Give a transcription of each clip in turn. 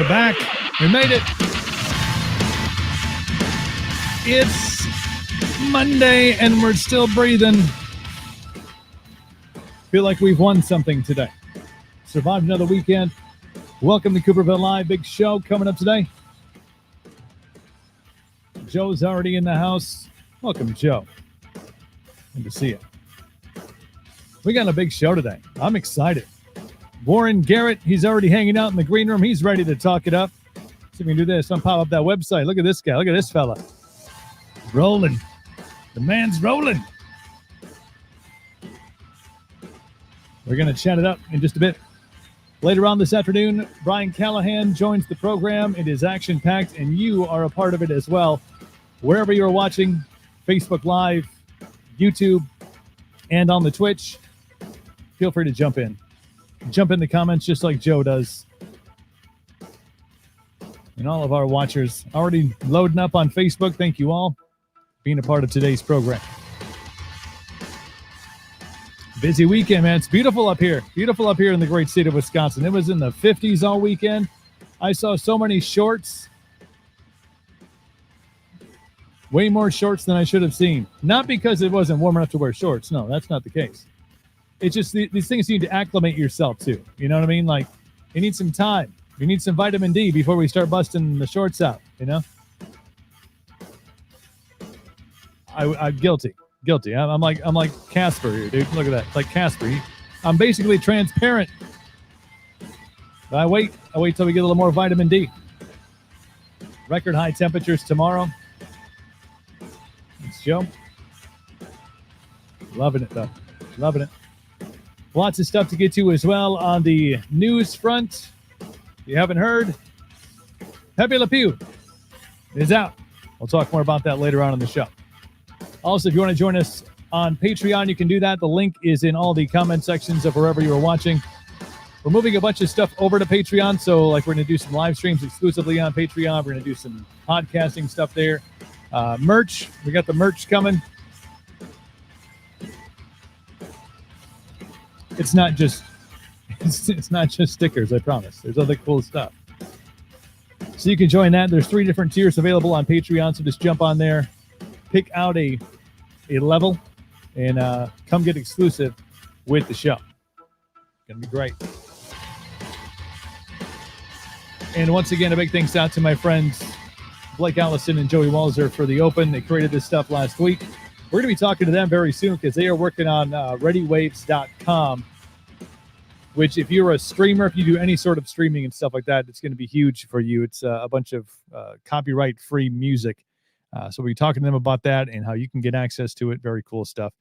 We're back. We made it. It's Monday and we're still breathing. Feel like we've won something today. Survived another weekend. Welcome to Cooperville Live. Big show coming up today. Joe's already in the house. Welcome, Joe. Good to see you. We got a big show today. I'm excited. Warren Garrett, he's already hanging out in the green room. He's ready to talk it up. See if we can do this. I'm pop up that website. Look at this guy. Look at this fella. Rolling. The man's rolling. We're going to chat it up in just a bit. Later on this afternoon, Brian Callihan joins the program. It is action-packed, and you are a part of it as well. Wherever you're watching, Facebook Live, YouTube, and on the Twitch, feel free to jump in. Jump in the comments just like Joe does. And all of our watchers already loading up on Facebook. Thank you all for being a part of today's program. Busy weekend, man. It's beautiful up here. Beautiful up here in the great state of Wisconsin. It was in the 50s all weekend. I saw so many shorts. Way more shorts than I should have seen. Not because it wasn't warm enough to wear shorts. No, that's not the case. It's just these things you need to acclimate yourself to. You know what I mean? Like, you need some time. You need some vitamin D before we start busting the shorts out, you know? I'm guilty. I'm like Casper here, dude. Look at that. Like Casper. I'm basically transparent. I wait till we get a little more vitamin D. Record high temperatures tomorrow. It's Joe. Loving it, though. Loving it. Lots of stuff to get to as well on the news front. If you haven't heard, Pepe Le Pew is out. We'll talk more about that later on in the show. Also, if you want to join us on Patreon, you can do that. The link is in all the comment sections of wherever you are watching. We're moving a bunch of stuff over to Patreon. So, like, we're going to do some live streams exclusively on Patreon. We're going to do some podcasting stuff there. Merch. We got the merch coming. It's not just stickers, I promise. There's other cool stuff. So you can join that. There's 3 different tiers available on Patreon. So just jump on there, pick out a level, and come get exclusive with the show. Gonna be great. And once again, a big thanks out to my friends Blake Allison and Joey Walzer for the Open. They created this stuff last week. We're going to be talking to them very soon because they are working on ReadyWaves.com, which if you're a streamer, if you do any sort of streaming and stuff like that, it's going to be huge for you. It's a bunch of copyright-free music. So we'll be talking to them about that and how you can get access to it. Very cool stuff.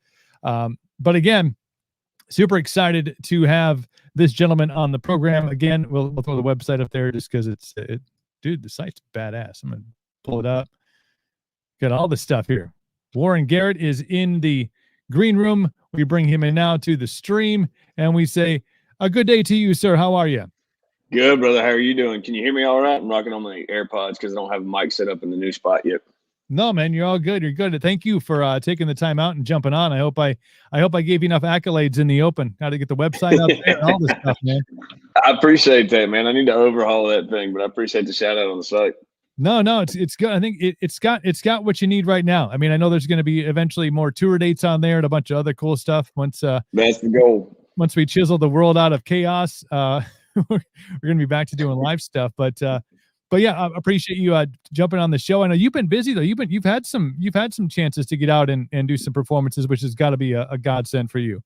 But again, super excited to have this gentleman on the program. Again, we'll throw the website up there just because dude, the site's badass. I'm going to pull it up. Got all the stuff here. Warren Garrett is in the green room. We bring him in now to the stream, and we say, a good day to you, sir. How are you? Good, brother. How are you doing? Can you hear me all right? I'm rocking on my AirPods because I don't have a mic set up in the new spot yet. No, man, you're all good. You're good. Thank you for taking the time out and jumping on. I hope I gave you enough accolades in the Open. How to get the website up there and all this stuff, man. I appreciate that, man. I need to overhaul that thing, but I appreciate the shout out on the site. No, it's good. I think it's got what you need right now. I mean, I know there's going to be eventually more tour dates on there and a bunch of other cool stuff. Once that's the goal. Once we chisel the world out of chaos, we're going to be back to doing live stuff. But yeah, I appreciate you jumping on the show. I know you've been busy though. You've had some chances to get out and do some performances, which has got to be a godsend for you.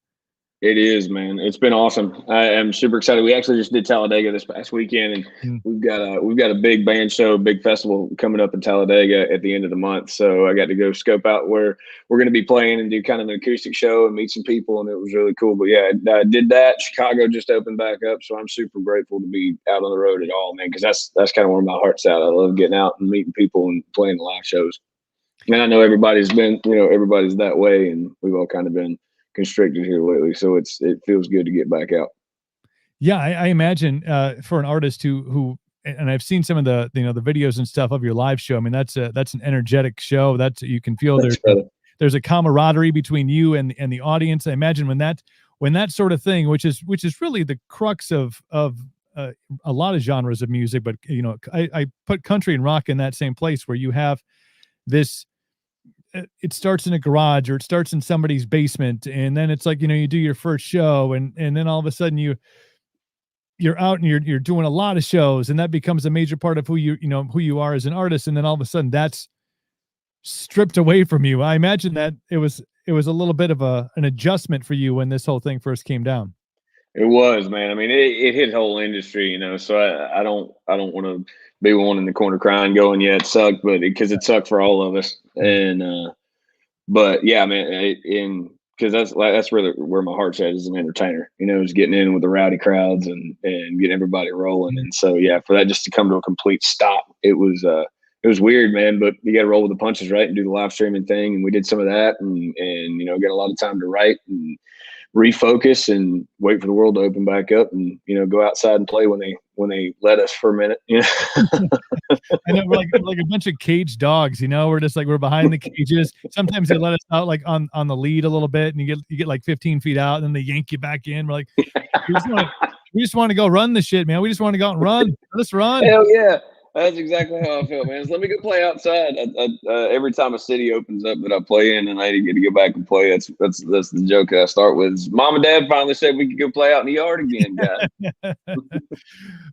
It is, man. It's been awesome. I am super excited. We actually just did Talladega this past weekend, and we've got a big band show, big festival coming up in Talladega at the end of the month. So I got to go scope out where we're going to be playing and do kind of an acoustic show and meet some people, and it was really cool. But yeah, I did that. Chicago just opened back up, so I'm super grateful to be out on the road at all, man, because that's kind of where my heart's at. I love getting out and meeting people and playing the live shows. And I know everybody's that way, and we've all kind of been constricted here lately, so it feels good to get back out. Yeah, I imagine for an artist who and I've seen some of the the videos and stuff of your live show. I mean, that's an energetic show. You can feel there's a camaraderie between you and the audience. I imagine when that sort of thing, which is really the crux of a lot of genres of music, but I put country and rock in that same place where you have this. It starts in a garage or it starts in somebody's basement, and then it's like you do your first show, and then all of a sudden you're out and you're doing a lot of shows, and that becomes a major part of who you are as an artist, and then all of a sudden that's stripped away from you. I imagine that it was a little bit of an adjustment for you when this whole thing first came down. It was, man. I mean, it hit the whole industry, so I don't want to be one in the corner crying going, yeah, it sucked, but because it sucked for all of us. And but yeah, man, because that's where my heart's at as an entertainer, is getting in with the rowdy crowds and getting everybody rolling. And so yeah, for that just to come to a complete stop, it was weird, man. But you got to roll with the punches, right, and do the live streaming thing. And we did some of that, and get a lot of time to write and refocus and wait for the world to open back up, and go outside and play when they let us for a minute. I know we're like a bunch of caged dogs. We're just like we're behind the cages. Sometimes they let us out like on the lead a little bit, and you get like 15 feet out, and then they yank you back in. We're like, we just want to go run the shit, man. We just want to go out and run. Let's run. Hell yeah. That's exactly how I felt, man. So let me go play outside. Every time a city opens up that I play in and I get to go back and play, that's the joke that I start with. Is Mom and Dad finally said we could go play out in the yard again, guys.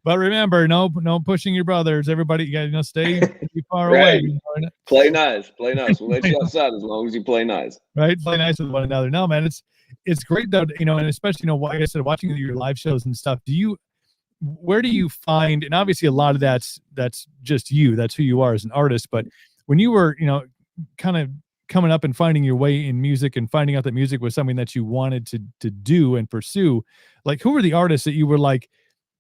But remember, no pushing your brothers. Everybody, you got to stay far away. Play nice. We'll let you outside as long as you play nice. Right, play nice with one another. No, man, it's great though, and especially like I said, watching your live shows and stuff. Where do you find, and obviously a lot of that's just you, that's who you are as an artist, but when you were, kind of coming up and finding your way in music and finding out that music was something that you wanted to do and pursue, like who were the artists that you were like,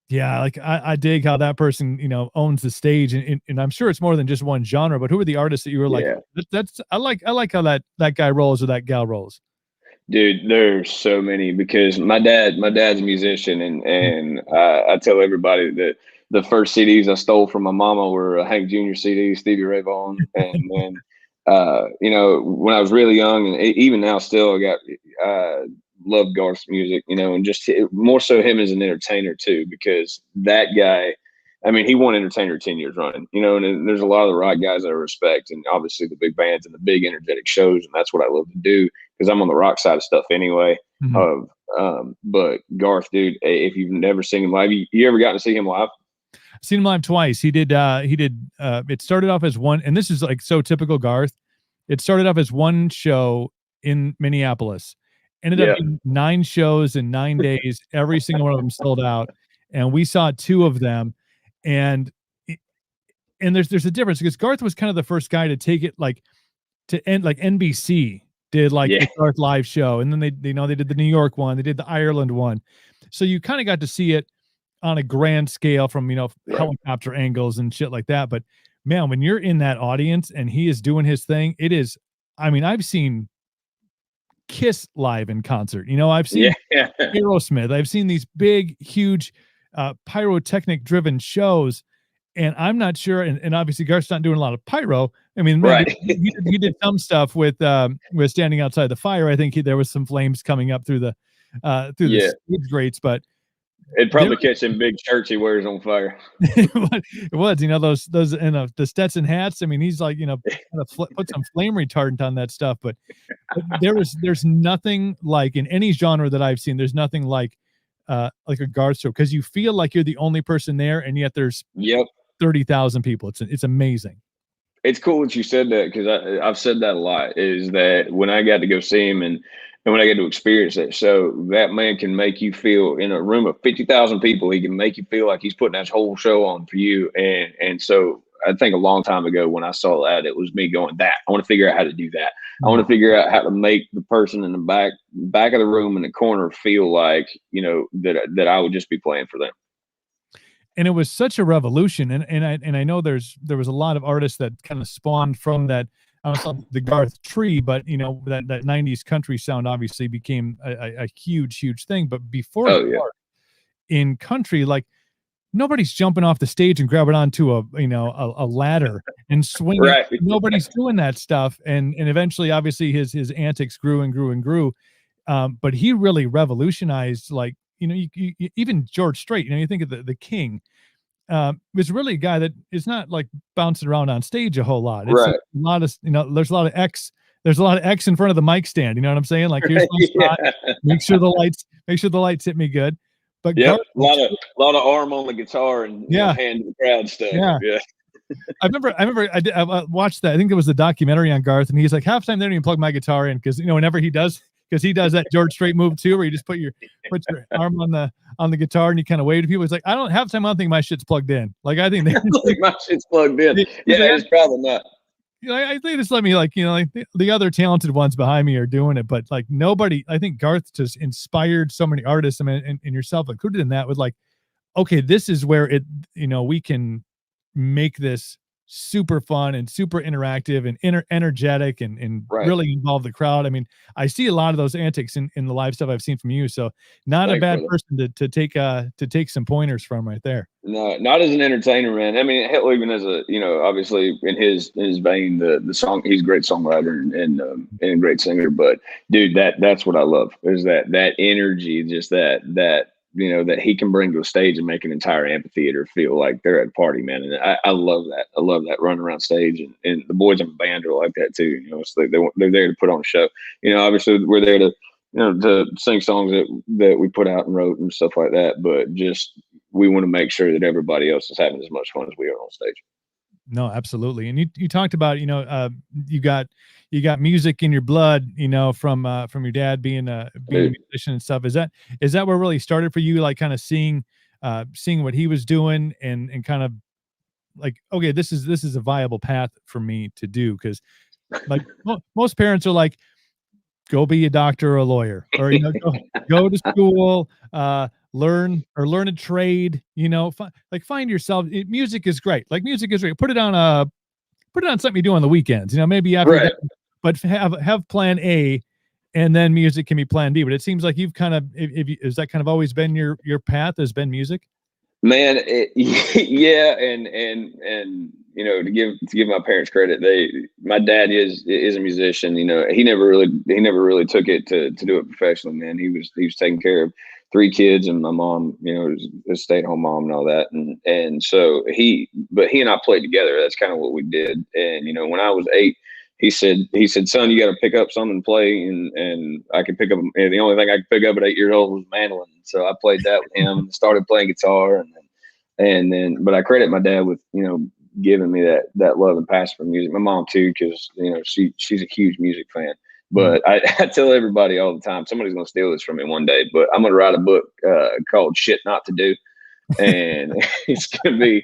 yeah, like I dig how that person, owns the stage, and I'm sure it's more than just one genre, but who were the artists that you were like, I like how that guy rolls or that gal rolls? Dude, there's so many, because my dad's a musician, and I tell everybody that the first CDs I stole from my mama were Hank Jr. CDs, Stevie Ray Vaughan, and then when I was really young, and even now still, I got love Garth's music, and just more so him as an entertainer too, because that guy, he won entertainer 10 years running, and there's a lot of the rock guys that I respect, and obviously the big bands and the big energetic shows, and that's what I love to do because I'm on the rock side of stuff anyway. Mm-hmm. But Garth, dude, if you've never seen him live, you ever gotten to see him live? I've seen him live twice. He did it started off as one, and this is like so typical Garth. It started off as one show in Minneapolis, ended up being 9 shows in 9 days. Every single one of them sold out, and we saw 2 of them. And there's a difference because Garth was kind of the first guy to take it to end, like NBC did the Garth live show, and then they did the New York one, they did the Ireland one, so you kind of got to see it on a grand scale from helicopter angles and shit like that. But man, when you're in that audience and he is doing his thing, it is. I've seen Kiss live in concert. I've seen Aerosmith. I've seen these big, huge, pyrotechnic driven shows, and I'm not sure. And obviously, Garth's not doing a lot of pyro. Right. He did some stuff with standing outside the fire. I think there was some flames coming up through the stage grates, but it'd probably catch him big shirts he wears on fire. It was, those the Stetson hats. He's like, put some flame retardant on that stuff. But there's nothing like, in any genre that I've seen, there's nothing like a Garth show, because you feel like you're the only person there, and yet there's 30,000 people. It's amazing. It's cool that you said that, because I've said that a lot, is that when I got to go see him and when I get to experience that show, that man can make you feel, in a room of 50,000 people, he can make you feel like he's putting that whole show on for you. And so I think a long time ago when I saw that, it was me going, I want to figure out how to do that. I want to figure out how to make the person in the back of the room in the corner feel like, that I would just be playing for them. And it was such a revolution. And I know there was a lot of artists that kind of spawned from that. I don't know the Garth tree, but that 90s country sound obviously became a huge thing. But before in country, like, nobody's jumping off the stage and grabbing onto a ladder and swinging. Right. Nobody's doing that stuff. And eventually, obviously, his antics grew and grew and grew. But he really revolutionized, like, even George Strait, you think of the King, was really a guy that is not like bouncing around on stage a whole lot. It's Right. a lot of, there's a lot of X. There's a lot of X in front of the mic stand. You know what I'm saying? Like, here's my spot. Make sure the lights hit me good. But a lot of arm on the guitar and hand to the crowd stuff. Yeah. I remember I watched that. I think it was the documentary on Garth, and he's like, half the time they don't even plug my guitar in because whenever he does, because he does that George Strait move too, where you just put your arm on the guitar and you kind of wave to people. He's like, I don't, half the time I don't think my shit's plugged in. Like, I think my shit's plugged in. It's probably not. I think just let me the other talented ones behind me are doing it, but like nobody. I think Garth just inspired so many artists, and yourself included in that, with like, okay, this is where we can make this super fun and super interactive and energetic and really involve the crowd. I mean, I see a lot of those antics in the live stuff I've seen from you. So not a bad person to take some pointers from right there. No, not as an entertainer, man. I mean, hell, even as a, obviously in his vein, the song, he's a great songwriter and a great singer, but dude, that's what I love, is that energy, just that he can bring to a stage and make an entire amphitheater feel like they're at a party, man. And I love that. I love that running around stage, and the boys in the band are like that too. So they're there to put on a show. Obviously we're there to sing songs that we put out and wrote and stuff like that. But just, we want to make sure that everybody else is having as much fun as we are on stage. No, absolutely. And you talked about, you got music in your blood, from your dad being a musician and stuff. Is that where it really started for you? Like, kind of seeing what he was doing and kind of like, okay, this is a viable path for me to do. Cause like most parents are like, go be a doctor or a lawyer, or, go to school, learn a trade, find yourself. Music is great. Like, music is great. Put it on something you do on the weekends, maybe after that, but have plan A, and then music can be plan B. But it seems like you've kind of, is that kind of always been your path, has been music? Man, yeah, and to give my parents credit, my dad is a musician. He never really took it to do it professionally. Man, he was taking care of 3 kids, and my mom, was a stay-at-home mom and all that, and so he and I played together. That's kind of what we did. And when I was 8, he said, son, you got to pick up something to play, and I could pick up. The only thing I could pick up at 8 years old was mandolin. So I played that with him and started playing guitar, and then. But I credit my dad with giving me that love and passion for music. My mom too, because she's a huge music fan. But I tell everybody all the time, somebody's gonna steal this from me one day. But I'm gonna write a book called "Shit Not to Do," and it's gonna be,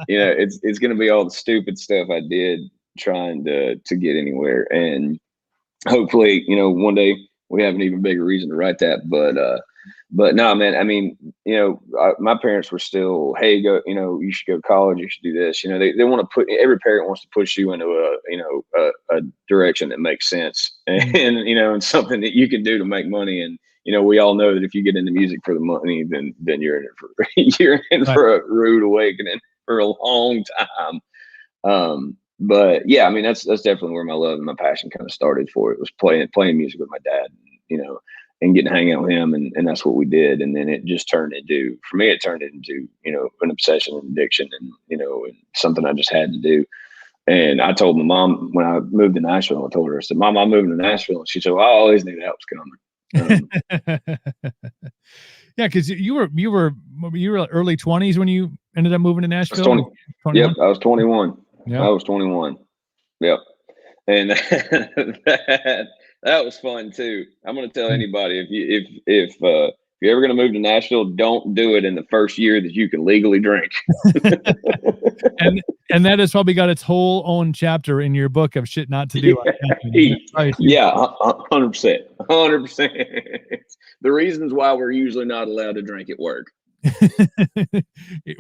it's gonna be all the stupid stuff I did trying to get anywhere, and hopefully, one day we have an even bigger reason to write that. But no, man, I mean, my parents were still, hey, go, you should go to college, you should do this. They want to every parent wants to push you into a direction that makes sense, and and something that you can do to make money. And we all know that if you get into music for the money, then you're in it for a rude awakening for a long time. But yeah, I mean, that's definitely where my love and my passion kind of started for it, was playing music with my dad, and getting to hang out with him. And that's what we did. And then it just turned into, for me, an obsession and addiction, and, and something I just had to do. And I told my mom when I moved to Nashville, I told her, I said, Mom, I'm moving to Nashville. And she said, well, I always knew that was coming. Yeah. Cause you were early 20s when you ended up moving to Nashville. Yep. I was 21. Yeah. I was 21. Yep. And that was fun too. I'm going to tell anybody, if you're ever going to move to Nashville, don't do it in the first year that you can legally drink. and that has probably got its whole own chapter in your book of shit not to do. Yeah, 100%. 100%. The reasons why we're usually not allowed to drink at work.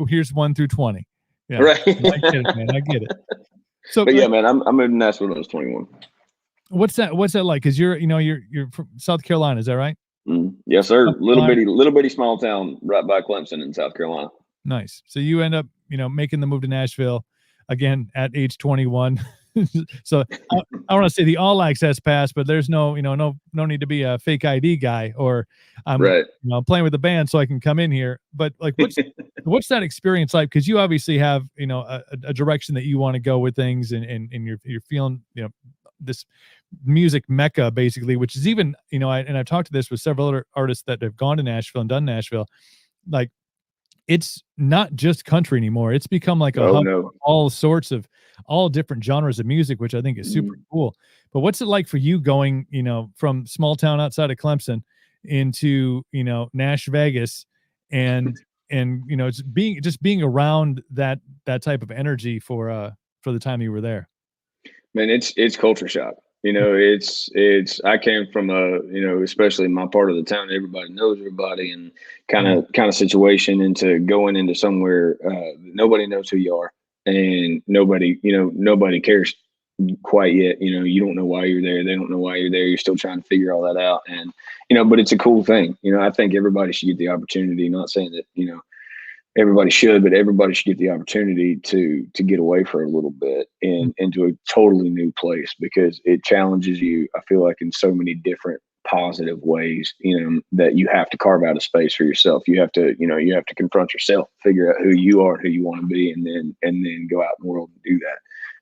Here's 1 through 20. Yeah, right. I get it, man. I get it. So, but yeah, man, I moved to Nashville when I was 21. What's that like? Because you're from South Carolina, is that right? Yes, sir. Little bitty small town right by Clemson in South Carolina. Nice. So you end up, making the move to Nashville again at age 21. So I want to say the all access pass, but there's no, no need to be a fake ID guy, or I'm Right. playing with the band so I can come in here. But like, what's that experience like? Because you obviously have, a direction that you want to go with things, and you're feeling, this music mecca basically, which is even, I've talked to this with several other artists that have gone to Nashville and done Nashville. Like, it's not just country anymore. It's become like a hub of all sorts of, all different genres of music, which I think is super cool. But what's it like for you going, from small town outside of Clemson into, Nash Vegas, and it's being around that type of energy for the time you were there? Man, it's culture shock. I came from especially in my part of the town, everybody knows everybody, and kind of situation, into going into somewhere nobody knows who you are, and nobody cares quite yet. You don't know why you're there. They don't know why you're there. You're still trying to figure all that out, and but it's a cool thing. I think everybody should get the opportunity. Not saying that everybody should, but everybody should get the opportunity to get away for a little bit and into a totally new place, because it challenges you, I feel like, in so many different positive ways, that you have to carve out a space for yourself. You have to confront yourself, figure out who you are, who you want to be, and then go out in the world and do that.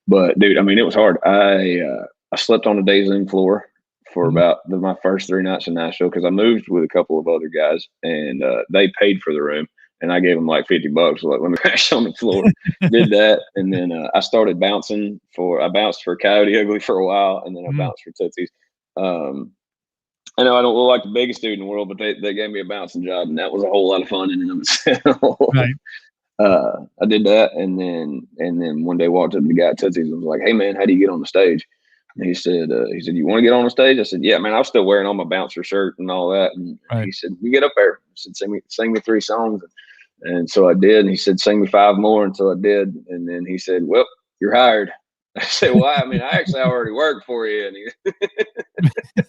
But dude, I mean, it was hard. I slept on a day's room floor for about my first 3 nights in Nashville, because I moved with a couple of other guys, and they paid for the room. And I gave them like $50. Like, let me crash on the floor. Did that, and then I started bouncing I bounced for Coyote Ugly for a while, and then I bounced for Tootsie's. I know I don't look like the biggest dude in the world, but they gave me a bouncing job, and that was a whole lot of fun in and of itself. Right. I did that, and then one day walked up to the guy at Tootsie's and was like, "Hey man, how do you get on the stage?" And he said, "You want to get on the stage?" I said, "Yeah, man." I was still wearing all my bouncer shirt and all that, and he said, "You get up there." I said, "Sing me 3 songs." And so I did, and he said, "Sing me 5 more." And so I did, and then he said, "Well, you're hired." I said, "Well, I mean, I actually already worked for you." And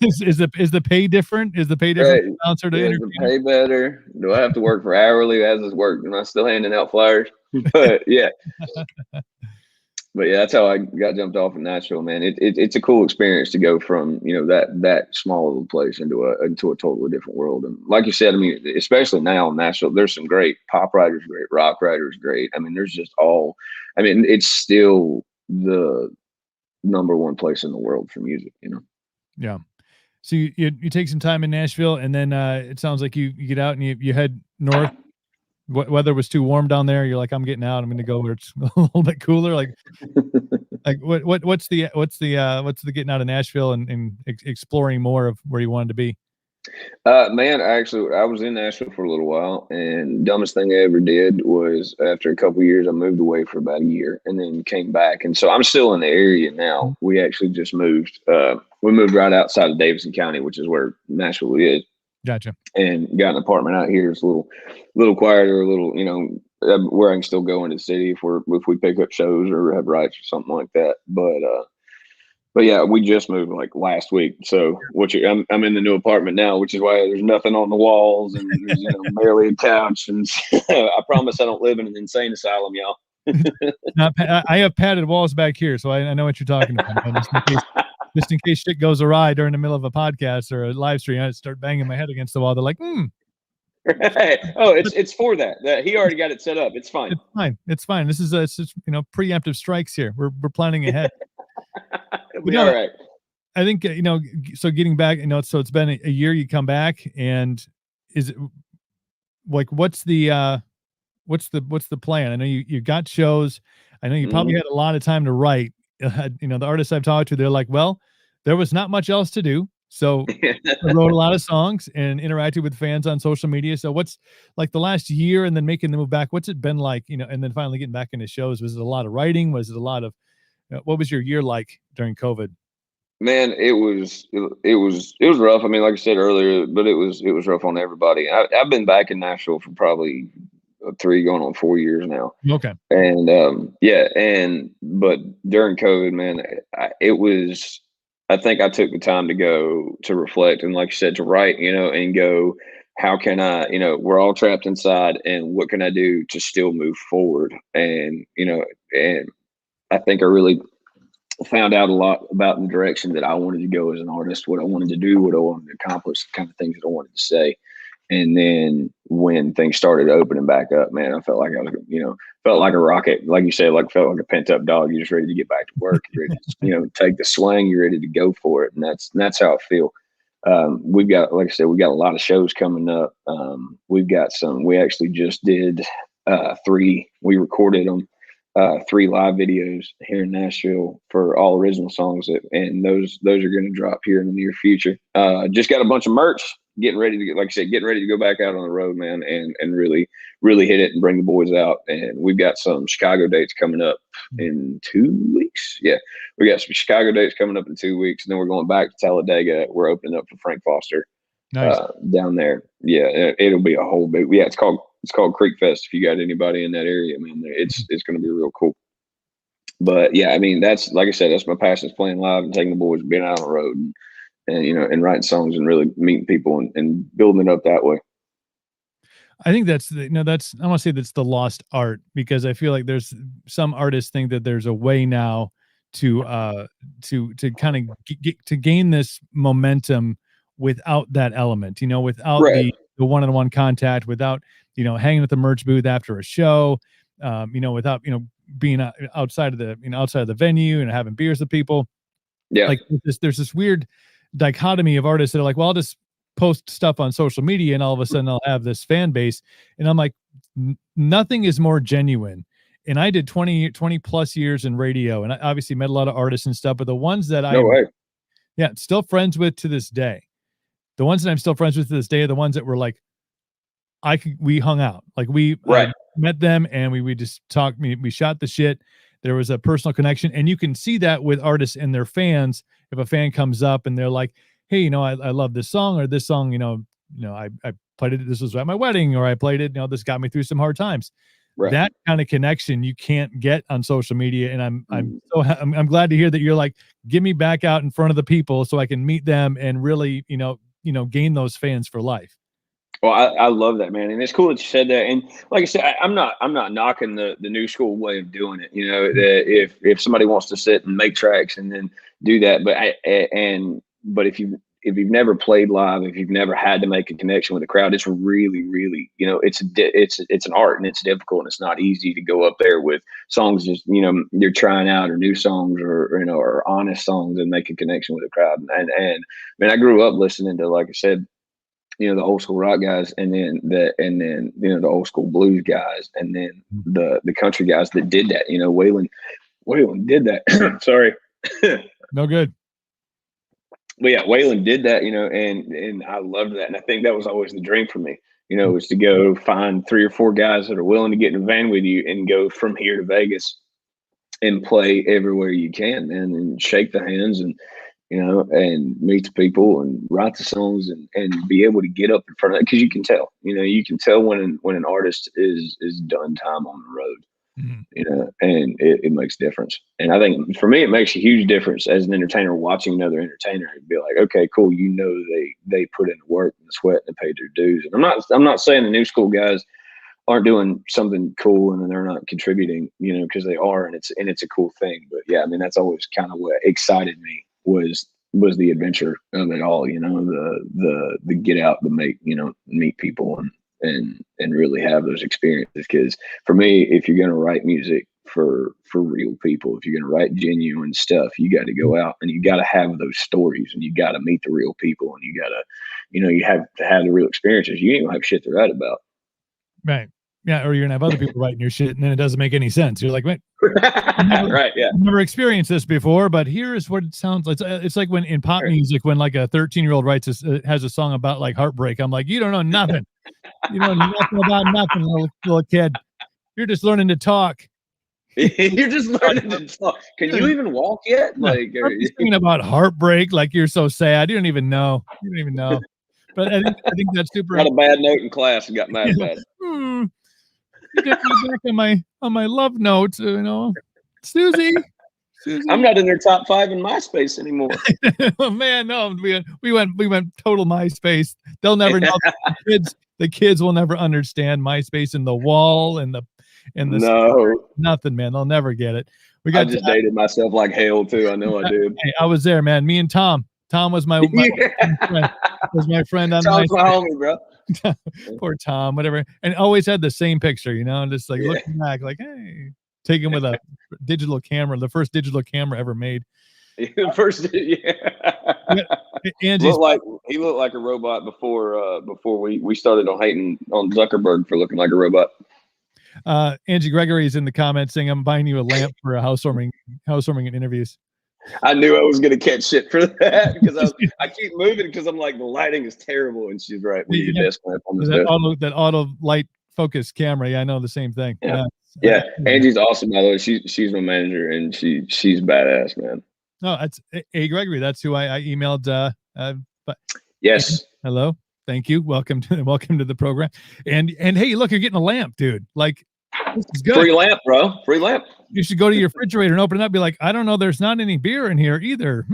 is the pay different? Is the pay different? Right. Bouncer to is the pay better? Do I have to work for hourly? As this work? Am I still handing out flyers? But yeah. But yeah, that's how I got jumped off in Nashville, man. It's a cool experience to go from that small little place into a totally different world. And like you said, I mean, especially now in Nashville, there's some great pop writers, great rock writers, great. I mean, there's just all. I mean, it's still the #1 place in the world for music, Yeah. So you take some time in Nashville, and then it sounds like you get out and you head north. Weather was too warm down there. You're like, I'm getting out. I'm going to go where it's a little bit cooler. Like what's the getting out of Nashville and exploring more of where you wanted to be? Man, I was in Nashville for a little while, and dumbest thing I ever did was, after a couple of years, I moved away for about a year and then came back. And so I'm still in the area now. We actually just moved. We moved right outside of Davidson County, which is where Nashville is. Gotcha. And got an apartment out here. It's a little quieter, a little, where I can still go into the city if we pick up shows or have rights or something like that. But yeah, we just moved like last week. So I'm in the new apartment now, which is why there's nothing on the walls, and there's barely a couch. And I promise I don't live in an insane asylum, y'all. I have padded walls back here, so I know what you're talking about. Just in case shit goes awry during the middle of a podcast or a live stream, I start banging my head against the wall. They're like, Right. Oh, it's for that. He already got it set up. It's fine. It's fine. This is it's just, preemptive strikes here. We're planning ahead. All right. I think so getting back, so it's been a year. You come back, and is it like what's the plan? I know you got shows. I know you probably had a lot of time to write. The artists I've talked to, they're like, well, there was not much else to do, so I wrote a lot of songs and interacted with fans on social media. So what's like the last year, and then making the move back? What's it been like? And then finally getting back into shows. Was it a lot of writing? Was it a lot of what was your year like during COVID? Man, it was rough. I mean, like I said earlier, but it was rough on everybody. I've been back in Nashville for probably 3 going on 4 years now. Okay. And but during COVID, man, I think I took the time to go to reflect, and like you said, to write, and go, how can I, we're all trapped inside, and what can I do to still move forward? And, and I think I really found out a lot about the direction that I wanted to go as an artist, what I wanted to do, what I wanted to accomplish, the kind of things that I wanted to say. And then when things started opening back up, man, I felt like I was, felt like a rocket. Like you said, felt like a pent up dog. You're just ready to get back to work. You're ready to, take the swing. You're ready to go for it. And that's how I feel. We've got, like I said, we got a lot of shows coming up. We actually just did 3, we recorded them, 3 live videos here in Nashville for all original songs. And those are going to drop here in the near future. Just got a bunch of merch, getting ready to go back out on the road, man, and really, really hit it and bring the boys out. And we've got some Chicago dates coming up in 2 weeks. Yeah, we got some Chicago dates coming up in 2 weeks, and then we're going back to Talladega. We're opening up for Frank Foster. Nice. Down there. Yeah, it'll be a whole big. Yeah, it's called Creek Fest. If you got anybody in that area, man, it's going to be real cool. But yeah, I mean, that's, like I said, that's my passion, is playing live and taking the boys, being out on the road, and and writing songs and really meeting people and building it up that way. I think that's I want to say that's the lost art, because I feel like there's some artists think that there's a way now to kind of get to gain this momentum without that element, without Right. the one-on-one contact, without, hanging at the merch booth after a show, without, being outside of the venue and having beers with people. Yeah. Like there's this weird dichotomy of artists that are like, well, I'll just post stuff on social media and all of a sudden I'll have this fan base. And I'm like, nothing is more genuine. And I did 20 plus years in radio, and I obviously met a lot of artists and stuff, but the ones that still friends with to this day, the ones that I'm still friends with to this day are the ones that were like, we hung out. Like we met them and we just talked, we shot the shit. There was a personal connection, and you can see that with artists and their fans. If a fan comes up and they're like, hey, I love this song, or this song, I played it. This was at my wedding, or I played it. This got me through some hard times. Right. That kind of connection you can't get on social media. And I'm glad to hear that you're like, get me back out in front of the people so I can meet them and really, gain those fans for life. Well, I love that, man, and it's cool that you said that. And like I said, I'm not knocking the new school way of doing it. That if somebody wants to sit and make tracks and then do that, but if you've never played live, if you've never had to make a connection with the crowd, it's really, really, it's an art, and it's difficult, and it's not easy to go up there with songs just you're trying out, or new songs, or honest songs, and make a connection with the crowd. And man, I grew up listening to, like I said, the old school rock guys, and then the old school blues guys, and then the country guys that did that. Waylon did that. Sorry. No good. But yeah, Waylon did that, and I loved that. And I think that was always the dream for me, was to go find 3 or 4 guys that are willing to get in a van with you and go from here to Vegas and play everywhere you can, man, and shake the hands and meet the people and write the songs and be able to get up in front of it. Because you can tell, when an artist is done time on the road. And it makes a difference. And I think for me, it makes a huge difference as an entertainer watching another entertainer and be like, okay, cool. They put in the work and the sweat and paid their dues. And I'm not saying the new school guys aren't doing something cool and they're not contributing, because they are, and it's a cool thing. But yeah, I mean, that's always kind of what excited me was the adventure of it all, the get out, the meet people and really have those experiences. Because for me, if you're going to write music for real people, if you're going to write genuine stuff, you got to go out and you got to have those stories, and you got to meet the real people, and you got to, you have to have the real experiences. You ain't gonna have shit to write about. Right. Yeah. Or you're gonna have other people writing your shit, and then it doesn't make any sense. You're like, wait, right. Yeah. I've never experienced this before, but here's what it sounds like. It's like when in pop music, when like a 13-year-old has a song about like heartbreak. I'm like, you don't know nothing. You know nothing about nothing, little kid. You're just learning to talk. You're just learning to talk. Can you even walk yet? Like, you're thinking about heartbreak, like you're so sad. You don't even know. But I think that's super. Got a bad note in class and got mad about it. You get me back on my love note, Susie. I'm not in their top 5 in MySpace anymore. Oh man, no, we went total MySpace. They'll never know. The kids will never understand MySpace and the wall and the nothing, man. They'll never get it. We got. I just dated myself like hell too. I know I did. Hey, I was there, man. Me and Tom. Tom was my friend. Was my friend on Tom's my homie, bro. Poor Tom, whatever, and always had the same picture, just like looking back, like, hey, taken with a digital camera, the first digital camera ever made. First, Angie's he looked like a robot before we started on hating on Zuckerberg for looking like a robot. Angie Gregory is in the comments saying, "I'm buying you a lamp for a housewarming and interviews." I knew I was going to catch shit for that because I keep moving because I'm like, the lighting is terrible, and she's right. We need a desk lamp on this. That auto light focus camera. Yeah, I know the same thing. Yeah. Angie's awesome, by the way. She's my manager, and she's badass, man. No, that's A. Gregory. That's who I emailed. But yes. Hello. Thank you. Welcome to the program. And hey, look, you're getting a lamp, dude. Like, this is good. Free lamp, bro. Free lamp. You should go to your refrigerator and open it up. Be like, I don't know. There's not any beer in here either.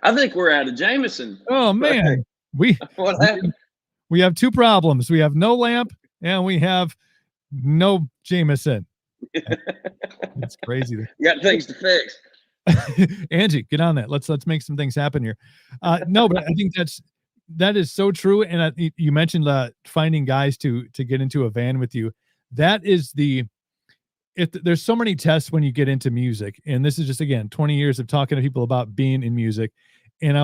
I think we're out of Jameson. Oh man, what happened? We have two problems. We have no lamp and we have no Jameson. It's crazy. You got things to fix. Angie, get on that. Let's make some things happen here. No, but I think that is so true. And you mentioned finding guys to get into a van with you. That is there's so many tests when you get into music, and this is just, again, 20 years of talking to people about being in music. And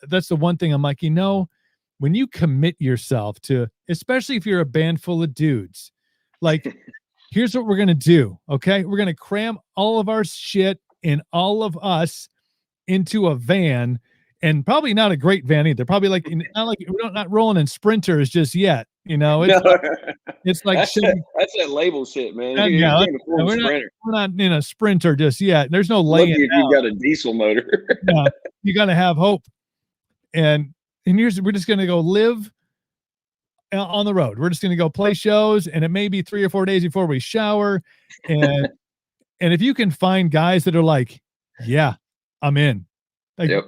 that's the one thing I'm like, when you commit yourself to, especially if you're a band full of dudes, like, here's what we're going to do. Okay. We're going to cram all of our shit and all of us into a van, and probably not a great van either. Probably we're not rolling in Sprinters just yet. It's like that's that label shit, man. We're not in a Sprinter just yet. There's no laying. Lucky if you got a diesel motor. You got to have hope. And we're just going to go live on the road. We're just going to go play shows, and it may be 3 or 4 days before we shower. And and if you can find guys that are like, yeah, I'm in. Like, yep.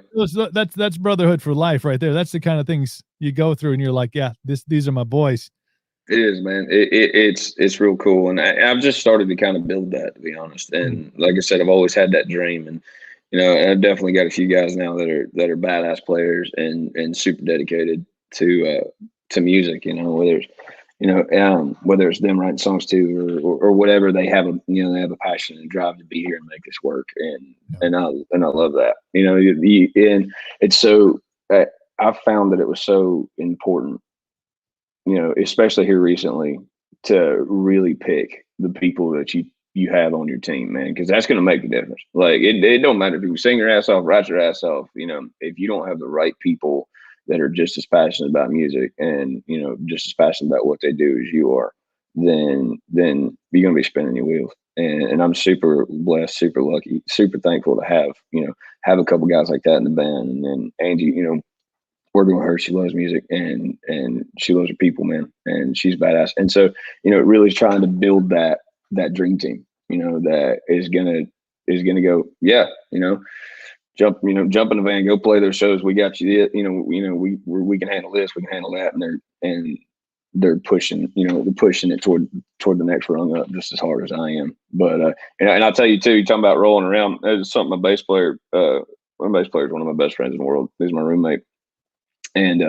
That's brotherhood for life right there. That's the kind of things you go through, and you're like, yeah, these are my boys. It is, man. It's real cool, and I've just started to kind of build that, to be honest. And like I said, I've always had that dream, and I've definitely got a few guys now that are badass players and super dedicated to music. Whether it's them writing songs too, or whatever, they have a passion and drive to be here and make this work, and I love that. And it's so I found that it was so important, especially here recently, to really pick the people that you have on your team, man, because that's going to make a difference. Like, it don't matter if you sing your ass off, write your ass off, if you don't have the right people that are just as passionate about music and, just as passionate about what they do as you are, then you're going to be spinning your wheels. And I'm super blessed, super lucky, super thankful to have a couple guys like that in the band. And then Angie, working with her, she loves music and she loves her people, man, and she's badass. And so, really trying to build that dream team, that is gonna go, jump in the van, go play those shows. We got you. We can handle this, we can handle that, and they're pushing it toward the next rung up just as hard as I am. But and I'll tell you too, you're talking about rolling around. It's something my bass player, one of my best friends in the world. He's my roommate. And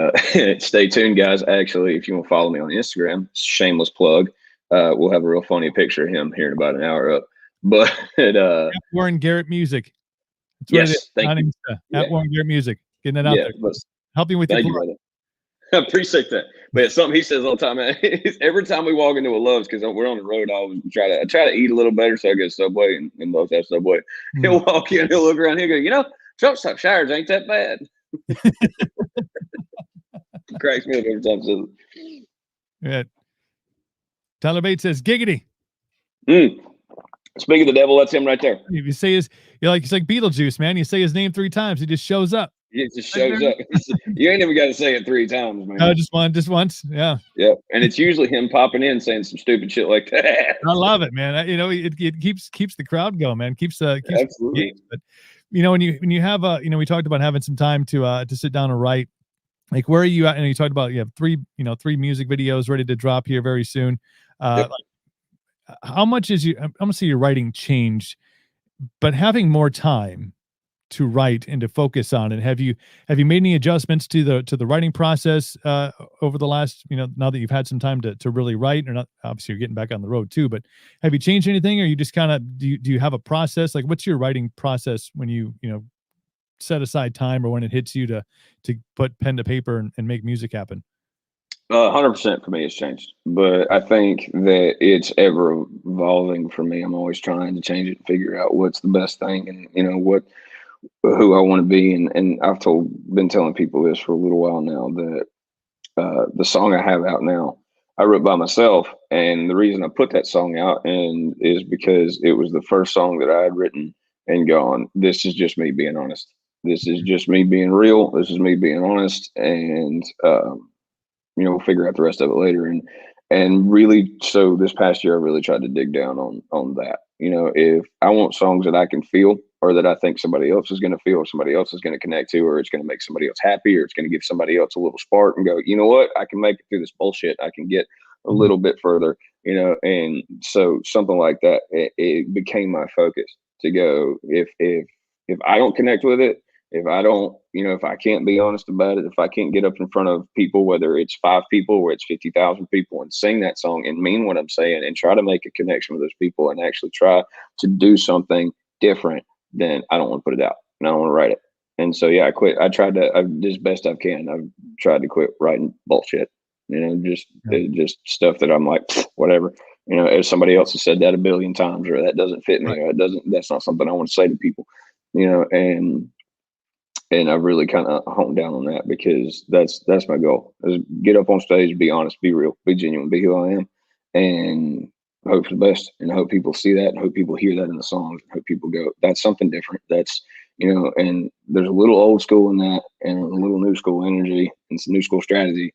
stay tuned, guys. Actually, if you want to follow me on Instagram, shameless plug, we'll have a real funny picture of him here in about an hour up. But Warren Garrett Music. Yes, thank you. At Warren Garrett Music, getting it out there. Helping with you, brother. I appreciate that. But it's something he says all the time, man. Every time we walk into a Love's, because we're on the road, I always try to eat a little better, so I get Subway, and Love's have Subway. He'll walk in, he'll look around, he'll go, truck stop showers ain't that bad. Cracks me up every time. So. Yeah. Tyler Bates says giggity. Speak of the devil, that's him right there. If you say it's like Beetlejuice, man. You say his name 3 times, he just shows up. It just shows up. You ain't even got to say it 3 times, man. No, just once. Yeah. Yeah, and it's usually him popping in saying some stupid shit like that. I love it, man. It keeps the crowd going, man. Keeps absolutely. But when you have we talked about having some time to sit down and write. Like, where are you at? And you talked about you have 3 music videos ready to drop here very soon. Yep. how much is I'm gonna say your writing changed, but having more time to write and to focus on it, have you made any adjustments to the writing process over the last, now that you've had some time to really write? Or not, obviously you're getting back on the road too, but have you changed anything, or you just kind of, do you have a process? Like, what's your writing process when you set aside time, or when it hits you to put pen to paper and make music happen? 100% for me, it's changed, but I think that it's ever evolving for me. I'm always trying to change it and figure out what's the best thing, and who I want to be. And I've been telling people this for a little while now, that the song I have out now, I wrote by myself, and the reason I put that song out and is because it was the first song that I had written and gone, this is just me being honest. This is just me being real. This is me being honest, and we'll figure out the rest of it later. And really, so this past year, I really tried to dig down on that. If I want songs that I can feel, or that I think somebody else is going to feel, or somebody else is going to connect to, or it's going to make somebody else happy, or it's going to give somebody else a little spark and go, you know what, I can make it through this bullshit. I can get a little bit further, and so something like that, it became my focus to go, if I don't connect with it, if I don't, if I can't be honest about it, if I can't get up in front of people, whether it's 5 people or it's 50,000 people, and sing that song and mean what I'm saying, and try to make a connection with those people, and actually try to do something different, then I don't want to put it out, and I don't want to write it. And so, yeah, I quit. I as best I can. I've tried to quit writing bullshit, just stuff that I'm like, whatever. If somebody else has said that a billion times, or that doesn't fit me, or that's not something I want to say to people, and I've really kind of honed down on that, because that's my goal, is get up on stage, be honest, be real, be genuine, be who I am, and hope for the best. And I hope people see that, and hope people hear that in the songs, and hope people go, that's something different. That's, and there's a little old school in that, and a little new school energy, and some new school strategy,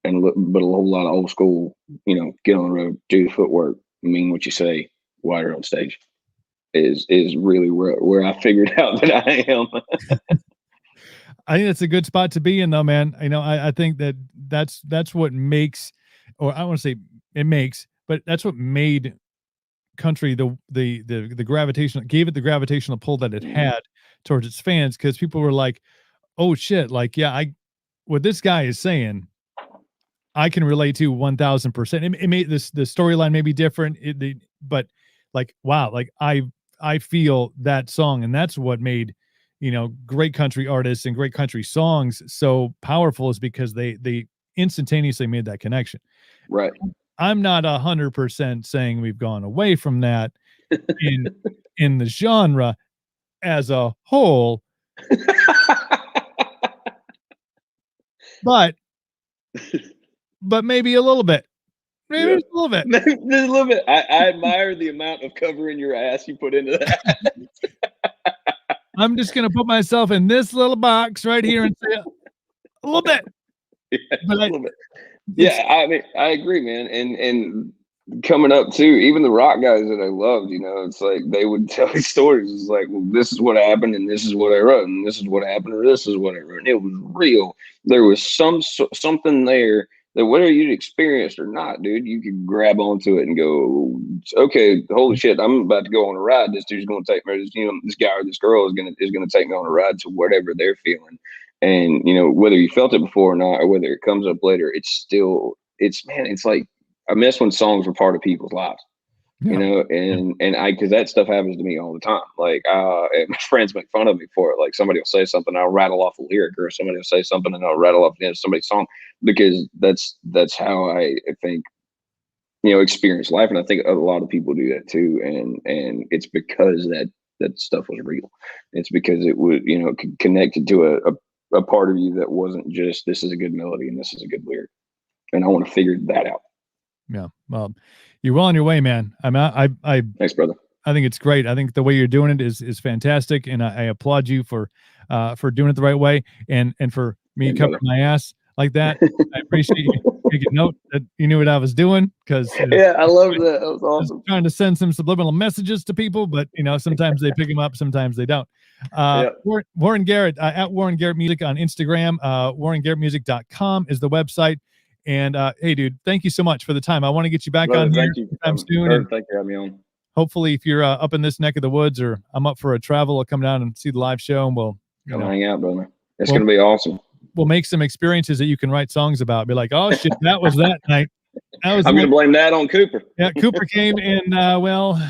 but a whole lot of old school, get on the road, do the footwork, mean what you say while you're on stage, is really where I figured out that I am. I think that's a good spot to be in, though, man. I think that's what makes, or I want to say it makes, but that's what made country the gravitational, gave it the gravitational pull that it had towards its fans, because people were like, oh shit, like, yeah, what this guy is saying, I can relate to 1000%. It made the storyline may be different, but like, wow, like I feel that song, and that's what made great country artists and great country songs so powerful, is because they instantaneously made that connection. Right. I'm not 100% saying we've gone away from that in the genre as a whole, but maybe a little bit. Maybe just a little bit. Just a little bit. I admire the amount of covering your ass you put into that. I'm just going to put myself in this little box right here and say a little bit. Yeah, a little bit. Yeah, I mean, I agree, man. And coming up too, even the rock guys that I loved, it's like they would tell me stories. It's like, well, this is what happened, and this is what I wrote, and this is what happened, or this is what I wrote. And it was real. There was something there that, whether you'd experienced or not, dude, you could grab onto it and go, okay, holy shit, I'm about to go on a ride. This dude's going to take me, this guy or this girl is going to take me on a ride to whatever they're feeling. And, whether you felt it before or not, or whether it comes up later, it's like, I miss when songs were part of people's lives, and because that stuff happens to me all the time. Like, my friends make fun of me for it. Like, somebody will say something, I'll rattle off a lyric, or somebody will say something and I'll rattle off somebody's song, because that's how I think, experience life. And I think a lot of people do that too. And it's because that stuff was real. It's because it was, connected to a part of you that wasn't just, this is a good melody and this is a good lyric. And I want to figure that out. Yeah. Well, you're well on your way, man. Thanks, brother. I think it's great. I think the way you're doing it is fantastic. And I applaud you for doing it the right way. And for me covering my ass like that. I appreciate you making note that you knew what I was doing, because yeah, I love that. That was awesome. Trying to send some subliminal messages to people, but sometimes they pick them up, sometimes they don't. Warren Garrett, at Warren Garrett Music on Instagram. WarrenGarrettMusic.com is the website. And hey, dude, thank you so much for the time. I want to get you back Brother, on here thank you sometime soon. And thank you for having me on. hopefully, if you're up in this neck of the woods, or I'm up for a travel, I'll come down and see the live show, and we'll hang out, brother. It's gonna be awesome. We'll make some experiences that you can write songs about. Be like, oh shit, that was that night. I'm gonna blame that on Cooper. Yeah, Cooper came and well,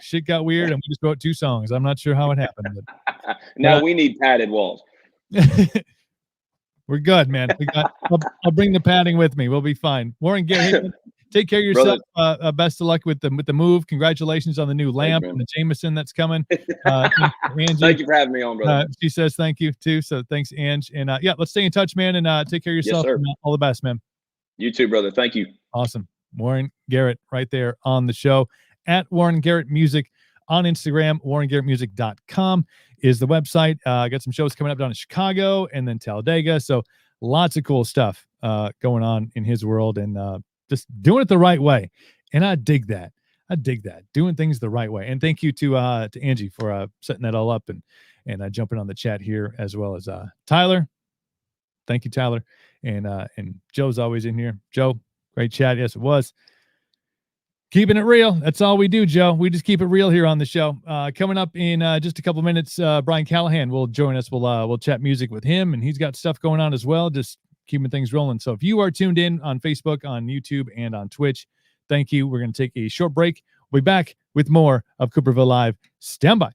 shit got weird, and we just wrote 2 songs. I'm not sure how it happened. But, now we need padded walls. We're good, man. I'll bring the padding with me. We'll be fine. Warren, Garrett, take care of yourself. Best of luck with the move. Congratulations on the new lamp and the Jameson that's coming. Thank you for having me on, brother. She says thank you too. So thanks, Ange. And yeah, let's stay in touch, man. And take care of yourself. Yes, sir. All the best, man. You too, brother. Thank you. Awesome. Warren Garrett right there on the show at Warren Garrett Music on Instagram. WarrenGarrettMusic.com is the website. I got some shows coming up down in Chicago and then Talladega. So lots of cool stuff going on in his world, and just doing it the right way. And I dig that. Doing things the right way. And thank you to Angie for setting that all up and jumping on the chat here, as well as Tyler. Thank you, Tyler. And Joe's always in here. Joe, great chat. Yes, it was. Keeping it real. That's all we do, Joe. We just keep it real here on the show. Coming up in just a couple minutes, Brian Callihan will join us. We'll chat music with him, and he's got stuff going on as well, just keeping things rolling. So if you are tuned in on Facebook, on YouTube, and on Twitch, thank you. We're going to take a short break. We'll be back with more of Cooperville Live. Stand by.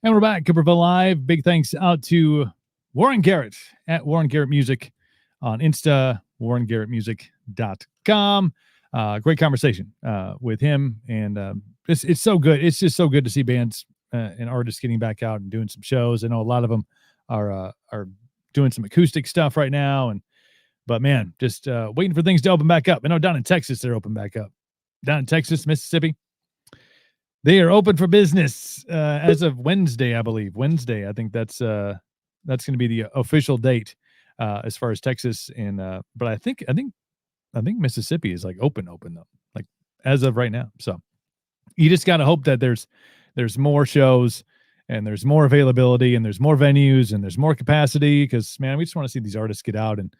And we're back, Cooperville Live. Big thanks out to Warren Garrett at Warren Garrett Music on Insta, warrengarrettmusic.com. Great conversation with him. And it's so good. It's just so good to see bands and artists getting back out and doing some shows. I know a lot of them are doing some acoustic stuff right now. But man, just waiting for things to open back up. I know down in Texas, they're open back up. Down in Texas, Mississippi, they are open for business as of Wednesday, I believe. Wednesday, I think that's going to be the official date as far as Texas. And but I think Mississippi is like open though, like as of right now. So you just got to hope that there's more shows and there's more availability and there's more venues and there's more capacity, because man, we just want to see these artists get out and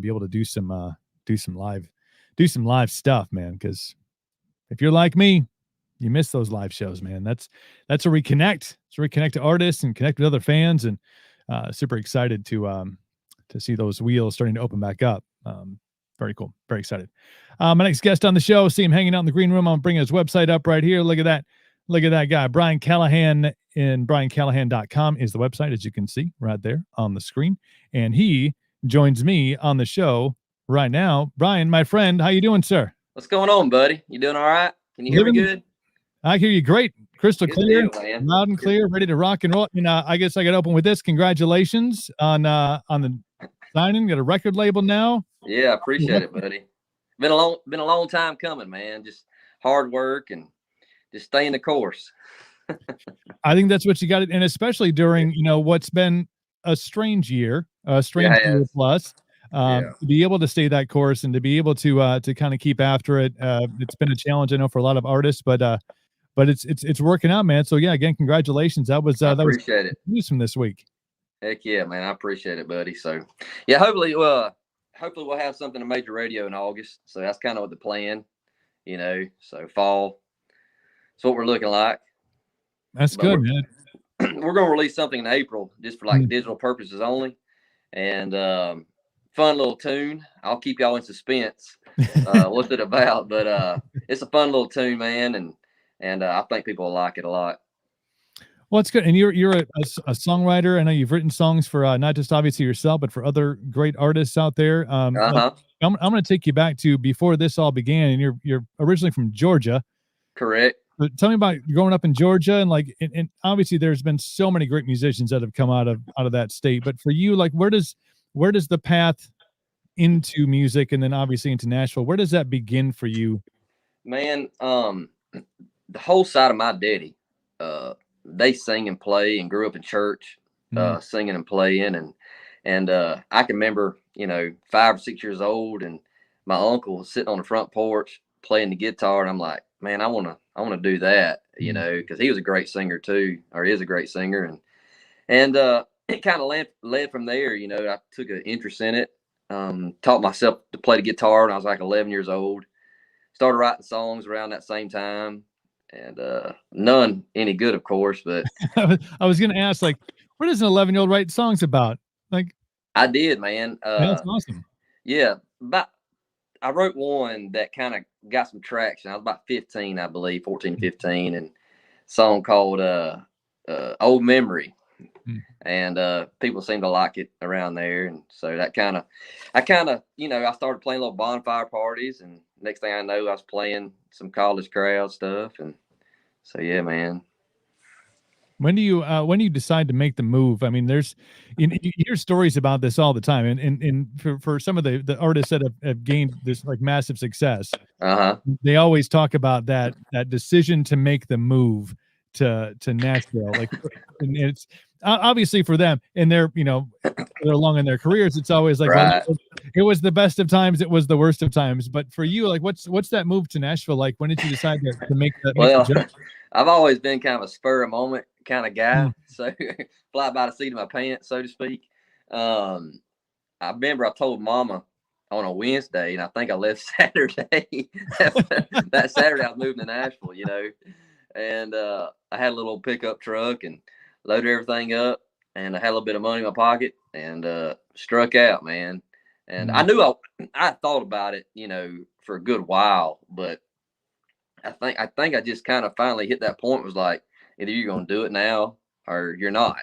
be able to do some live stuff, man. Because if you're like me, you miss those live shows, man. That's where we connect. It's where we connect to artists and connect with other fans, and super excited to see those wheels starting to open back up. Very cool. Very excited. My next guest on the show, see him hanging out in the green room. I'm bringing his website up right here. Look at that. Look at that guy, Brian Callihan, and briancallihan.com is the website, as you can see right there on the screen. And he joins me on the show right now. Brian, my friend, how you doing, sir? What's going on, buddy? You doing all right? Can you hear me good? I hear you great. Crystal clear, deal, loud and clear, ready to rock and roll. And I guess I got to open with this. Congratulations on the signing. Got a record label now. Yeah, I appreciate it, buddy. Been a long time coming, man. Just hard work and just staying the course. I think that's what you got, and especially during what's been a strange year plus. To be able to stay that course and to be able to kind of keep after it. It's been a challenge, I know, for a lot of artists, but it's working out, man. So yeah, again, congratulations. I appreciate it. News from this week. Heck yeah, man. I appreciate it, buddy. So yeah, hopefully we'll have something in major radio in August. So that's kind of what the plan, so fall. That's what we're looking like. That's good, man. We're going to release something in April just for like digital purposes only. And, fun little tune. I'll keep y'all in suspense what's it about, but it's a fun little tune, man, and I think people will like it a lot. Well, it's good. And you're a songwriter. I know you've written songs for not just obviously yourself, but for other great artists out there. I'm going to take you back to before this all began, and you're originally from Georgia. Correct. But tell me about growing up in Georgia, and obviously there's been so many great musicians that have come out of that state. But for you, like where does the path into music, and then obviously into Nashville, where does that begin for you? Man, the whole side of my daddy, they sing and play and grew up in church, singing and playing. And I can remember, 5 or 6 years old, and my uncle was sitting on the front porch playing the guitar. And I'm like, man, I want to do that, because he was a great singer too, or is a great singer. And it kind of led from there. I took an interest in it, taught myself to play the guitar when I was like 11 years old, started writing songs around that same time. and none any good, of course. But I was going to ask, like, what does an 11-year-old write songs about? Like, I did, man. that's awesome. Yeah, but I wrote one that kind of got some traction. I was about 15, I believe, 14, 15, and a song called Old Memory. And people seem to like it around there. And so I kind of, I started playing little bonfire parties, and next thing I know, I was playing some college crowd stuff. And so, yeah, man. When do you decide to make the move? I mean, you hear stories about this all the time, and for some of the artists that have gained this like massive success, they always talk about that decision to make the move to Nashville. Like, and it's obviously for them, and they're along in their careers. It's always like, right. Well, it was the best of times, it was the worst of times. But for you, like, what's that move to Nashville like? When did you decide to make that? Well, I've always been kind of a spur of moment kind of guy, so fly by the seat of my pants, so to speak. I remember I told Mama on a Wednesday, and I think I left Saturday. That Saturday I was moving to Nashville, and I had a little pickup truck and loaded everything up, and I had a little bit of money in my pocket, and struck out, man. And I knew I thought about it, for a good while, but I think I just kind of finally hit that point. Was like, either you're going to do it now or you're not.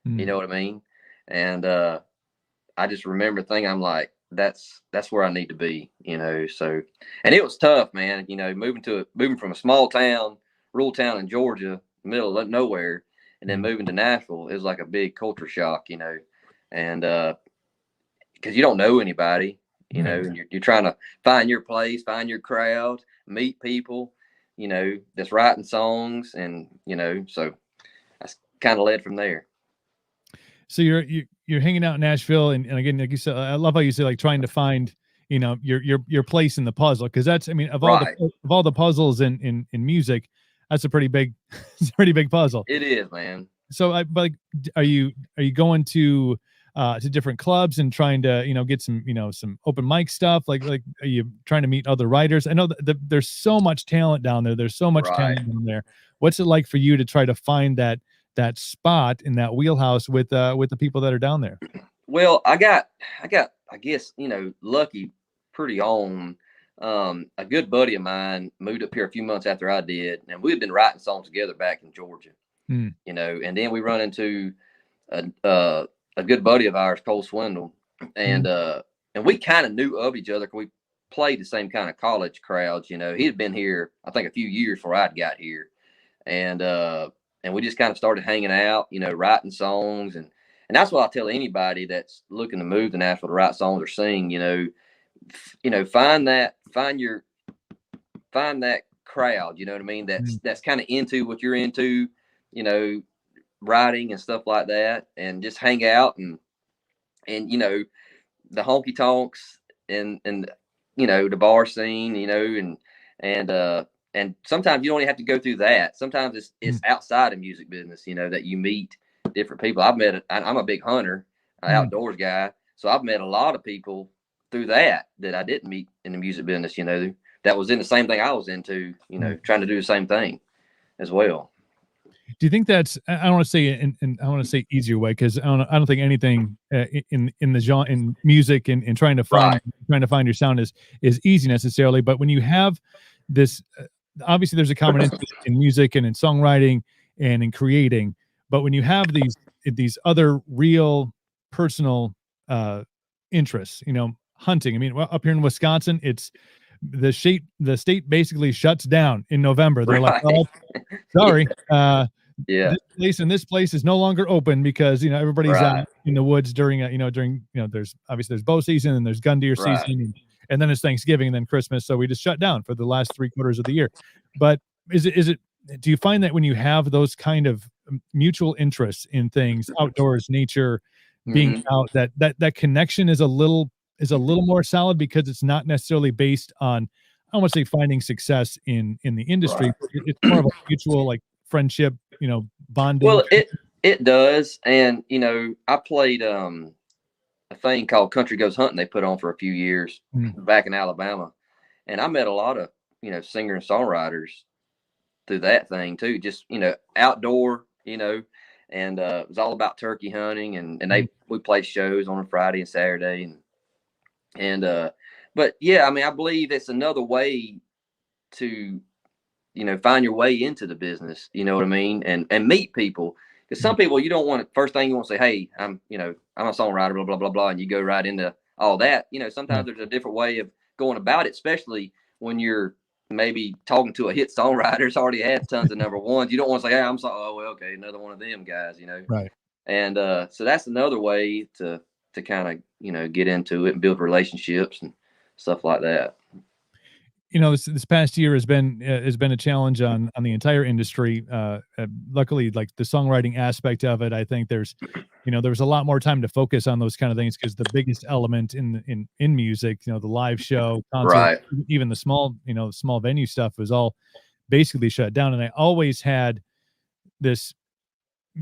You know what I mean? And I just remember thinking, I'm like, that's where I need to be, so, and it was tough, man, moving from a small town, rural town in Georgia, middle of nowhere, and then moving to Nashville. It was like a big culture shock, and because you don't know anybody, and you're trying to find your place, find your crowd, meet people, that's writing songs, and so I kind of led from there. So you're hanging out in Nashville, and again, like you said, I love how you say, like, trying to find your place in the puzzle, because that's, I mean, of all the puzzles in music, that's a pretty big puzzle. It is, man. So but are you going to different clubs and trying to get some open mic stuff? Like are you trying to meet other writers? I know that there's so much talent down there. There's so much talent down there. What's it like for you to try to find that spot in that wheelhouse with the people that are down there? Well, I got I guess lucky pretty on. A good buddy of mine moved up here a few months after I did, and we had been writing songs together back in Georgia. And then we run into a good buddy of ours, Cole Swindle, and we kind of knew of each other because we played the same kind of college crowds. He had been here, I think, a few years before I'd got here, and we just kind of started hanging out, writing songs, and that's what I tell anybody that's looking to move to Nashville to write songs or sing. Find that crowd. You know what I mean? That's kind of into what you're into. Writing and stuff like that, and just hang out and the honky tonks and the bar scene, and sometimes you don't even have to go through that. Sometimes it's outside of music business, that you meet different people. I'm a big hunter, outdoors guy, so I've met a lot of people through that I didn't meet in the music business, that was in the same thing I was into, trying to do the same thing as well. Do you think that's, I don't want to say, and I want to say easier way, because I don't think anything in the genre, in music, and trying to find your sound is easy necessarily. But when you have this, obviously there's a common interest in music and in songwriting and in creating. But when you have these other real personal interests, hunting. I mean, up here in Wisconsin, it's the state basically shuts down in November. They're like, oh, sorry. This place is no longer open because everybody's out in the woods during there's bow season and there's gun deer season, and then it's Thanksgiving and then Christmas, so we just shut down for the last 3/4 of the year. But do you find that when you have those kind of mutual interests in things, outdoors, nature, being out, that connection is a little more solid, because it's not necessarily based on, I don't want to say finding success in the industry, but it's more of a mutual, like, friendship, bonding? Well, it does. And, I played a thing called Country Goes Hunting they put on for a few years back in Alabama. And I met a lot of, singer and songwriters through that thing too. Just, outdoor, and it was all about turkey hunting, and we played shows on a Friday and Saturday, but yeah, I mean, I believe it's another way to, find your way into the business, you know what I mean? And meet people. Because some people, you don't want to, first thing you want to say, hey, I'm a songwriter, blah, blah, blah, blah. And you go right into all that. Sometimes there's a different way of going about it, especially when you're maybe talking to a hit songwriter who's already had tons of number ones. You don't want to say, hey, okay, another one of them guys, Right. And so that's another way to kind of, get into it and build relationships and stuff like that. This past year has been a challenge on the entire industry. Luckily, like the songwriting aspect of it, I think there's a lot more time to focus on those kind of things, because the biggest element in music, the live show, concert, right, even the small venue stuff was all basically shut down. And I always had this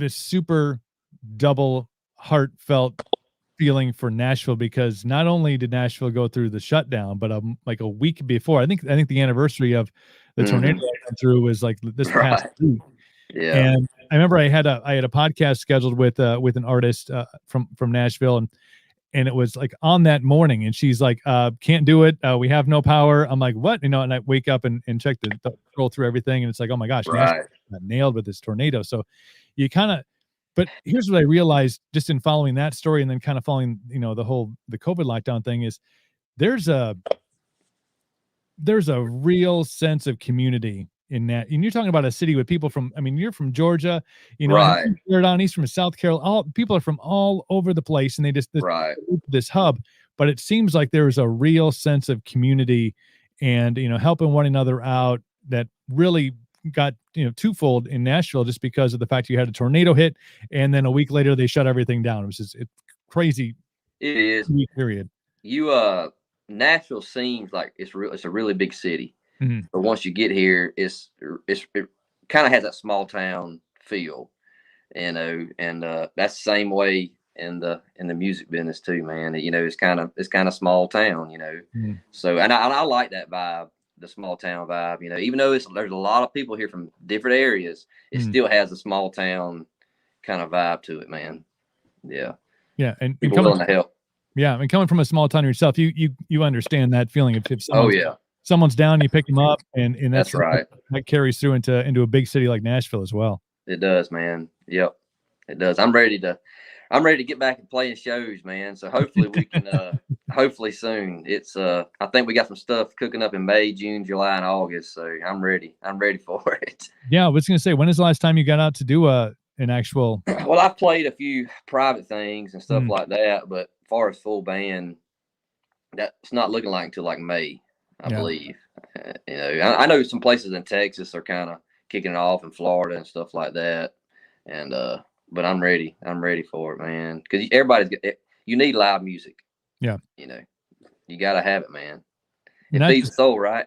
super double heartfelt feeling for Nashville, because not only did Nashville go through the shutdown, but like a week before, I think the anniversary of the tornado I went through was like this past week. Yeah. And I remember I had a podcast scheduled with an artist from Nashville, and it was like on that morning, and she's like, can't do it. We have no power. I'm like, what? And I wake up and check scroll through everything, and it's like, oh my gosh, Nashville got nailed with this tornado. So you kind of, but here's what I realized just in following that story, and then kind of following, the COVID lockdown thing, is there's a real sense of community in that. And you're talking about a city with people from, you're from Georgia, right. He's from South Carolina. People are from all over the place, and they just this hub. But it seems like there is a real sense of community and, helping one another out that really got twofold in Nashville, just because of the fact you had a tornado hit, and then a week later they shut everything down. It was just crazy. It is. Period. Nashville seems like it's a really big city, mm-hmm. but once you get here, it kind of has that small town feel, and that's the same way in the music business too, man. It's kind of small town, mm-hmm. So and I like that vibe. The small town vibe, even though there's a lot of people here from different areas, it still has a small town kind of vibe to it, man. Yeah. Yeah. And people willing to help. Yeah. And coming from a small town yourself, you understand that feeling of if someone's down, you pick them up, and that's right. That carries through into a big city like Nashville as well. It does, man. Yep. It does. I'm ready to get back and playing shows, man. So hopefully we can, hopefully soon. It's, I think we got some stuff cooking up in May, June, July, and August. So I'm ready. I'm ready for it. Yeah. I was going to say, when is the last time you got out to do an actual? Well, I've played a few private things and stuff like that, but as far as full band, that's not looking like until like May, I believe. I know some places in Texas are kind of kicking it off, in Florida and stuff like that. And, but I'm ready. I'm ready for it, man. Because you need live music. Yeah. You got to have it, man. It feeds the soul, right?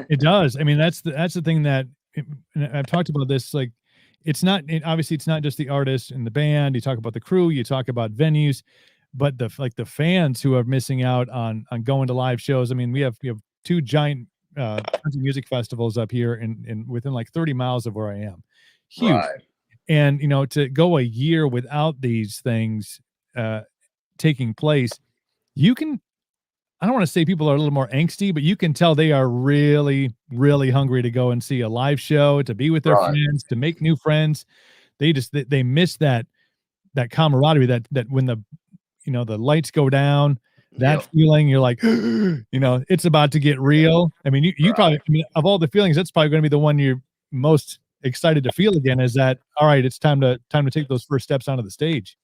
It does. That's the thing that I've talked about this. Like, obviously it's not just the artist and the band. You talk about the crew, you talk about venues, but the fans who are missing out on going to live shows. We have two giant country music festivals up here in within like 30 miles of where I am. Huge. Right. And, to go a year without these things taking place, I don't want to say people are a little more angsty, but you can tell they are really, really hungry to go and see a live show, to be with their friends, to make new friends. They miss that camaraderie, that when the lights go down, that feeling, you're like, it's about to get real. You probably, of all the feelings, that's probably going to be the one you're most excited to feel again, is that, all right, it's time to take those first steps onto the stage.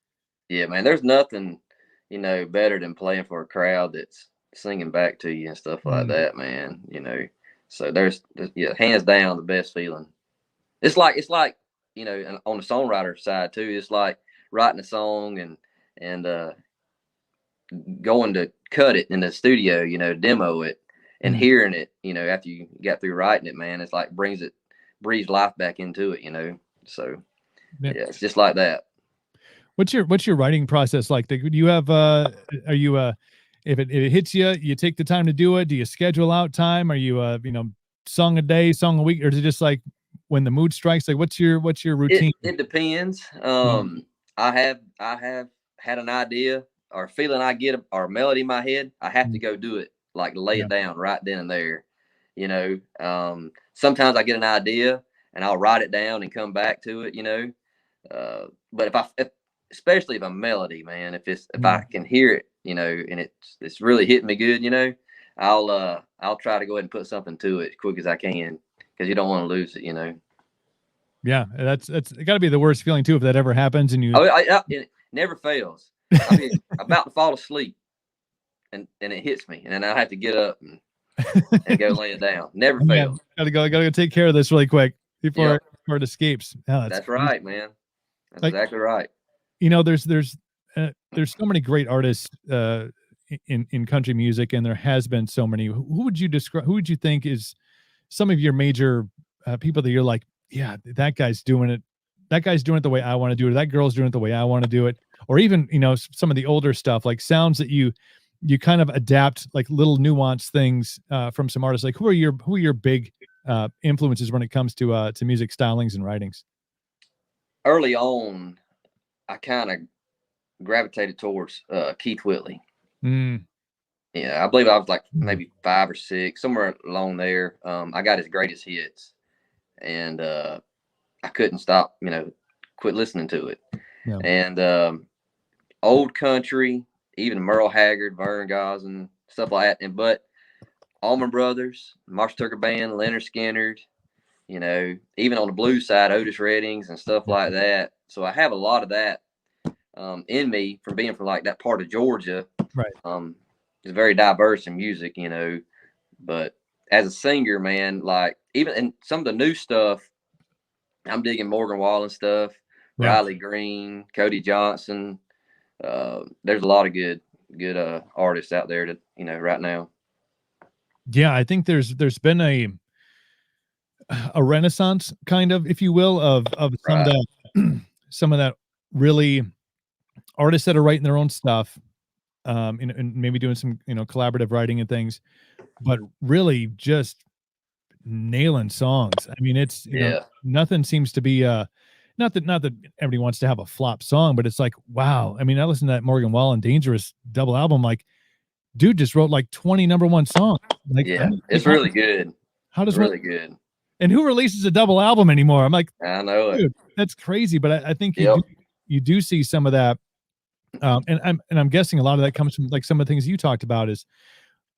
Yeah, man, there's nothing, better than playing for a crowd that's singing back to you and stuff like that, man. So there's hands down the best feeling. It's like on the songwriter side too, it's like writing a song and going to cut it in the studio, demo it, and hearing it, after you got through writing it, man, it's like breathes life back into it, so it's just like that. What's your writing process like? Do you have are you if it hits you take the time to do it? Do you schedule out time? Are you song a day, song a week, or is it just like when the mood strikes? Like, what's your routine? It depends. I have had an idea or a feeling I get or a melody in my head. I have to go do it, like lay it down right then and there. You know, sometimes I get an idea and I'll write it down and come back to it. You know, but especially if a melody, man, if I can hear it, you know, and it's really hitting me good, you know, I'll try to go ahead and put something to it as quick as I can, because you don't want to lose it, you know. Yeah, that's it got to be the worst feeling too if that ever happens and you. It never fails. I mean, about to fall asleep, and it hits me, and then I have to get up and go lay it down. Never fails. Gotta go take care of this really quick before it escapes. Oh, that's right, man. That's exactly right. You know, there's so many great artists in country music, and there has been so many. Who would you think is some of your major people that you're like, yeah, that guy's doing it. That guy's doing it the way I want to do it. Or that girl's doing it the way I want to do it. Or even, you know, some of the older stuff, like sounds that you kind of adapt, like little nuanced things from some artists. Like who are your big influences when it comes to music stylings and writings? Early on, I kind of gravitated towards Keith Whitley. Yeah, I believe I was like maybe 5 or 6, somewhere along there. I got his greatest hits, and I couldn't stop, you know, quit listening to it. Yeah. And old country, even Merle Haggard, Vern Gosling, stuff like that. But Allman Brothers, Marshall Tucker Band, Leonard Skinner, you know, even on the blues side, Otis Reddings and stuff like that. So I have a lot of that in me from being from like that part of Georgia. Right. It's very diverse in music, you know. But as a singer, man, like even in some of the new stuff, I'm digging Morgan Wallen stuff, Riley Green, Cody Johnson. There's a lot of good artists out there that, you know, right now. Yeah, I think there's been a renaissance, kind of, if you will, of some of that really artists that are writing their own stuff, and maybe doing some, you know, collaborative writing and things, but really just nailing songs. I mean, it's you know, nothing seems to be not that everybody wants to have a flop song, but it's like, wow. I mean, I listened to that Morgan Wallen Dangerous double album, like, dude just wrote like 20 #1 songs. Like, it's really good. How does really good? And who releases a double album anymore? I'm like, I know dude, that's crazy. But I think you do see some of that, and I'm guessing a lot of that comes from like some of the things you talked about. Is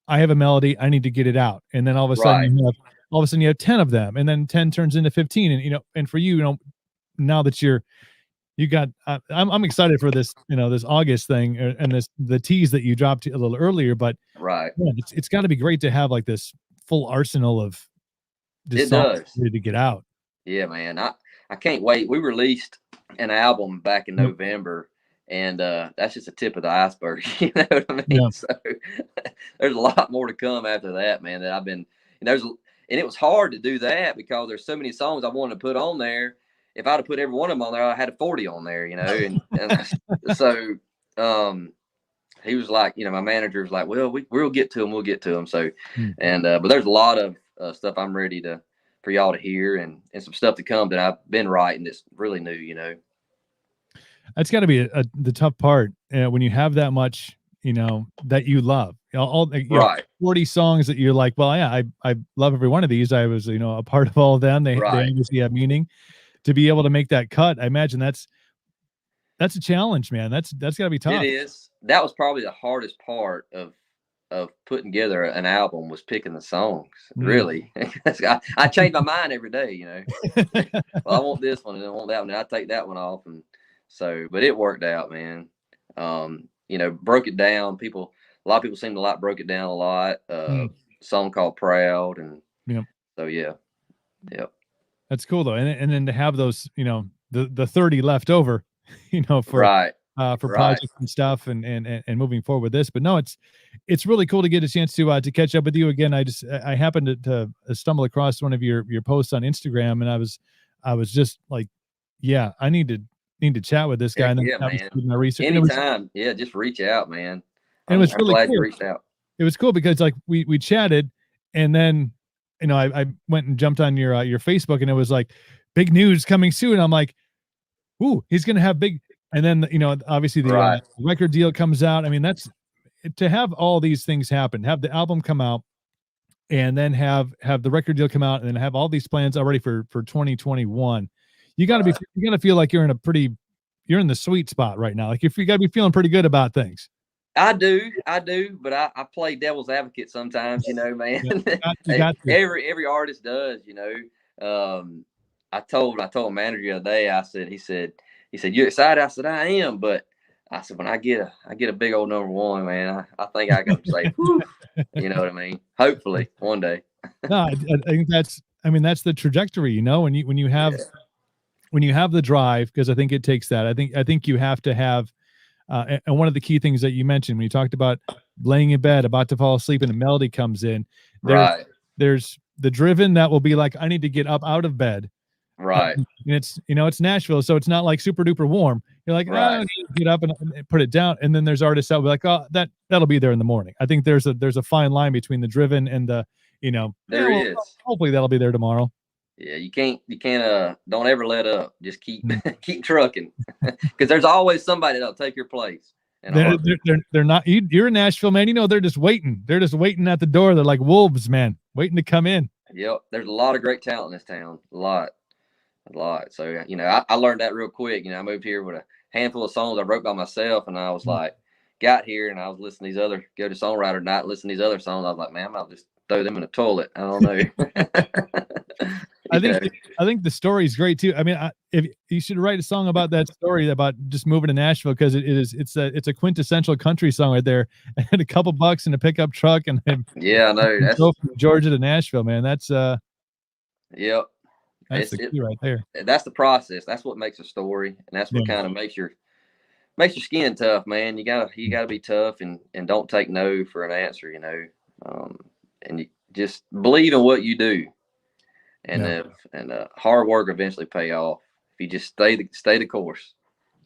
I have a melody, I need to get it out, and then all of a sudden you have 10 of them, and then 10 turns into 15, and you know, and for you, you know, now that you got, I'm excited for this, you know, this August thing and the tease that you dropped a little earlier, but it's got to be great to have like this full arsenal of songs ready to get out. Yeah, man, I can't wait. We released an album back in November, and that's just a tip of the iceberg. You know what I mean? Yeah. So there's a lot more to come after that, man. That I've been, and it was hard to do that because there's so many songs I wanted to put on there. If I'd have put every one of them on there, I had 40 on there, you know. And so he was like, you know, my manager was like, well, we'll get to them. We'll get to them. So, and but there's a lot of stuff I'm ready for y'all to hear, and some stuff to come that I've been writing that's really new, you know. That's got to be the tough part when you have that much, you know, that you love. All 40 songs that you're like, well, yeah, I love every one of these. I was, you know, a part of all of them. They obviously have meaning. To be able to make that cut, I imagine that's a challenge, man. That's got to be tough. It is. That was probably the hardest part of putting together an album, was picking the songs. Really, I change my mind every day. You know, well, I want this one and I want that one, and I take that one off, and so. But it worked out, man. You know, broke it down. A lot of people seem to like broke it down a lot. Song called "Proud," and so yeah. That's cool though, and then to have those, you know, the 30 left over, you know, for projects and stuff, and moving forward with this. But no, it's really cool to get a chance to catch up with you again. I happened to stumble across one of your posts on Instagram, and I was just like, yeah, I need to chat with this guy. And then man. My research. Anytime, just reach out, man. And it was really glad cool. you reached out. It was cool because like we chatted, and then I went and jumped on your Facebook, and it was like big news coming soon. I'm like, ooh, he's going to have big. And then, obviously the record deal comes out. I mean, that's to have all these things happen, have the album come out, and then have the record deal come out, and then have all these plans already for 2021. You got to feel like you're in the sweet spot right now. Like if you got to be feeling pretty good about things. I do, but I play devil's advocate sometimes, man. Yeah, every artist does, I told a manager the other day, he said, "You excited?" I said, "I am," but I said, when I get a big old number one, man, I think I can say, whew, you know what I mean? Hopefully one day. No, I think that's the trajectory, when you have the drive, because I think it takes that. I think you have to have, and one of the key things that you mentioned when you talked about laying in bed, about to fall asleep, and a melody comes in, there's the driven that will be like, I need to get up out of bed. Right. And it's Nashville, so it's not like super duper warm. You're like, I need to get up and put it down. And then there's artists that will be like, oh, that'll be there in the morning. I think there's a fine line between the driven and the, there is. Hopefully that'll be there tomorrow. Yeah, you can't don't ever let up. Just keep trucking, because there's always somebody that'll take your place. They're not. You're in Nashville, man. They're just waiting. They're just waiting at the door. They're like wolves, man, waiting to come in. Yep, there's a lot of great talent in this town. A lot. So I learned that real quick. I moved here with a handful of songs I wrote by myself, and I was like, got here and I was listening to these other go to songwriter night, listen to these other songs. I was like, man, I'll just throw them in the toilet. I don't know. I think the story is great too. I mean, if you should write a song about that story about just moving to Nashville, because it's a quintessential country song right there, and a couple bucks in a pickup truck, and yeah, I know. That's go from Georgia to Nashville, man. That's yep. That's the key right there. That's the process. That's what makes a story, and that's what kind of makes your skin tough, man. You gotta be tough and don't take no for an answer, and you just believe in what you do, and hard work eventually pay off if you just stay the course.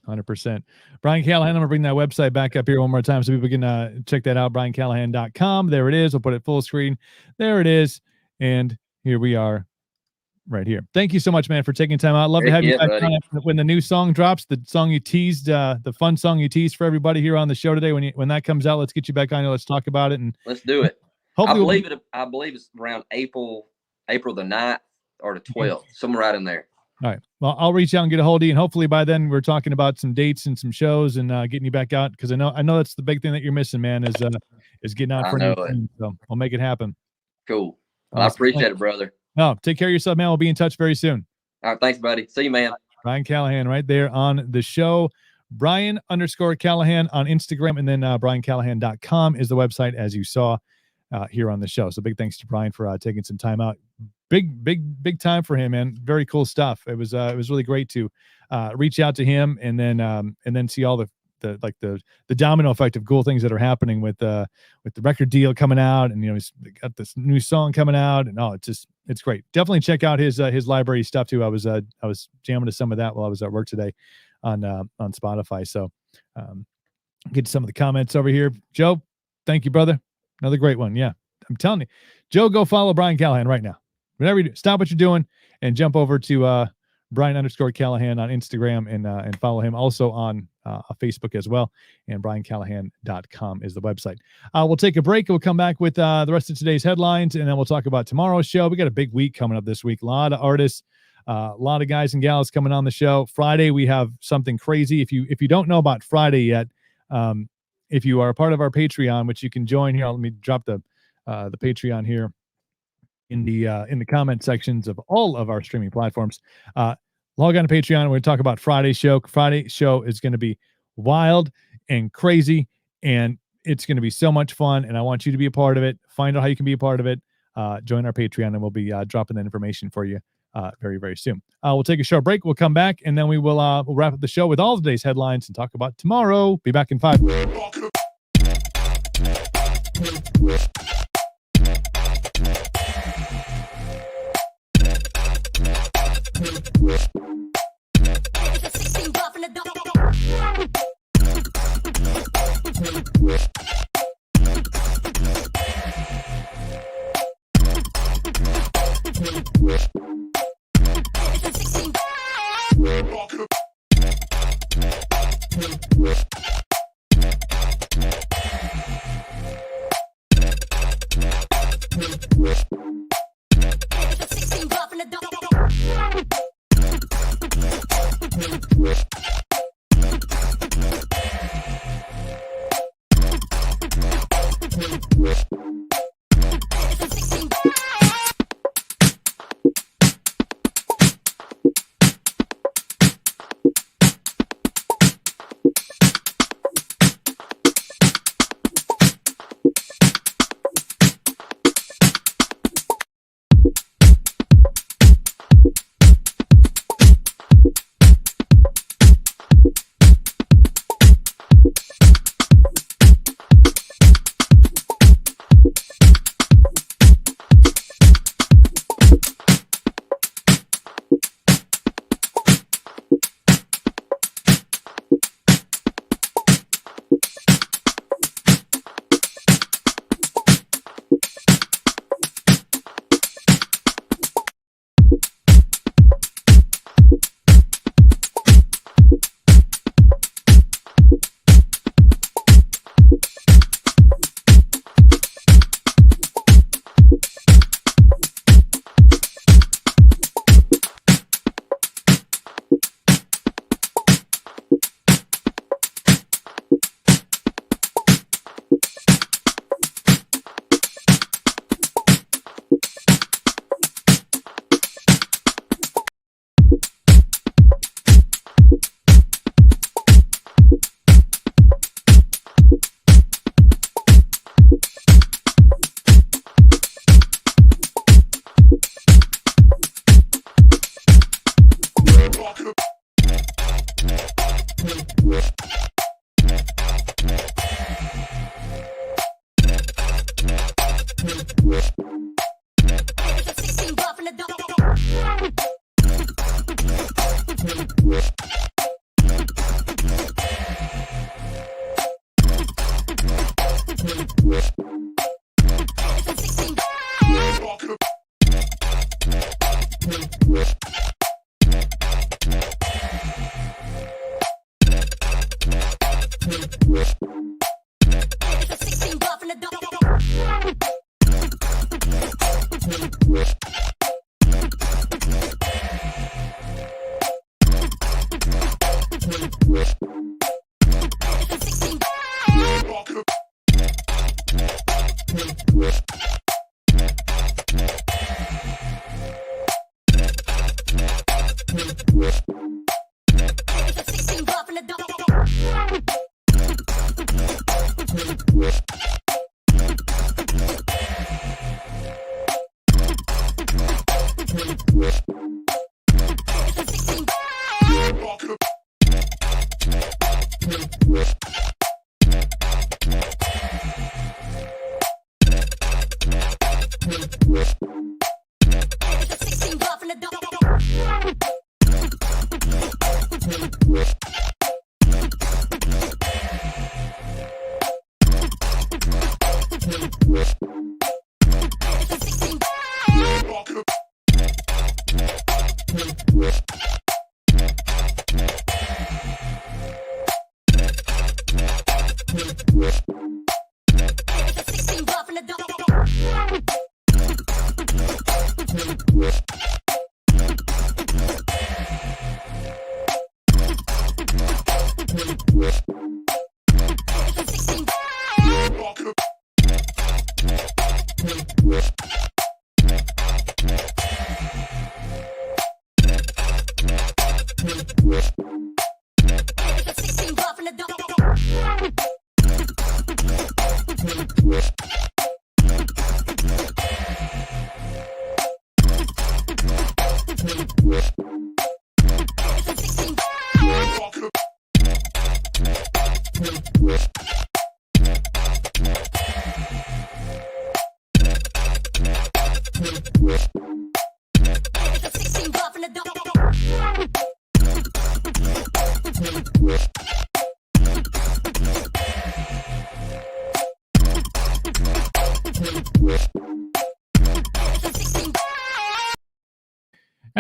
100%. Brian Callihan, I'm gonna bring that website back up here one more time so people can check that out. BrianCallihan.com. There it is. We'll put it full screen. There it is, and here we are. Right here. Thank you so much, man, for taking time out. Love to have you back on when the new song drops, the song you teased, the fun song you teased for everybody here on the show today. When that comes out, let's get you back on here. Let's talk about it, and let's do it. Hopefully, I believe it's around April the 9th or the 12th, somewhere right in there. All right. Well, I'll reach out and get a hold of you, and hopefully by then we're talking about some dates and some shows and getting you back out, because I know that's the big thing that you're missing, man, is getting out for new things. So we'll make it happen. Cool. Well, I appreciate it, brother. No, take care of yourself, man. We'll be in touch very soon. All right. Thanks, buddy. See you, man. Brian Callihan right there on the show. Brian_Callihan on Instagram, and then BrianCallihan.com is the website, as you saw here on the show. So big thanks to Brian for taking some time out. Big time for him, man. Very cool stuff. It was really great to reach out to him and then see all the domino effect of cool things that are happening with the record deal coming out, and he's got this new song coming out, and it's great. Definitely check out his library stuff too. I was jamming to some of that while I was at work today on Spotify. So get to some of the comments over here. Joe, thank you, brother. Another great one. Yeah, I'm telling you, Joe, go follow Brian Callihan right now. Whatever you do, stop what you're doing and jump over to Brian_Callihan on Instagram and follow him also on Facebook as well. And BrianCallihan.com is the website. We'll take a break. We'll come back with the rest of today's headlines, and then we'll talk about tomorrow's show. We got a big week coming up this week. A lot of artists, a lot of guys and gals coming on the show. Friday, we have something crazy. If you don't know about Friday yet, if you are a part of our Patreon, which you can join here, let me drop the Patreon here in the comment sections of all of our streaming platforms. Log on to Patreon. We're going to talk about Friday's show. Friday's show is going to be wild and crazy, and it's going to be so much fun, and I want you to be a part of it. Find out how you can be a part of it. Join our Patreon, and we'll be dropping that information for you very, very soon. We'll take a short break. We'll come back, and then we'll wrap up the show with all of today's headlines and talk about tomorrow. Be back in 5.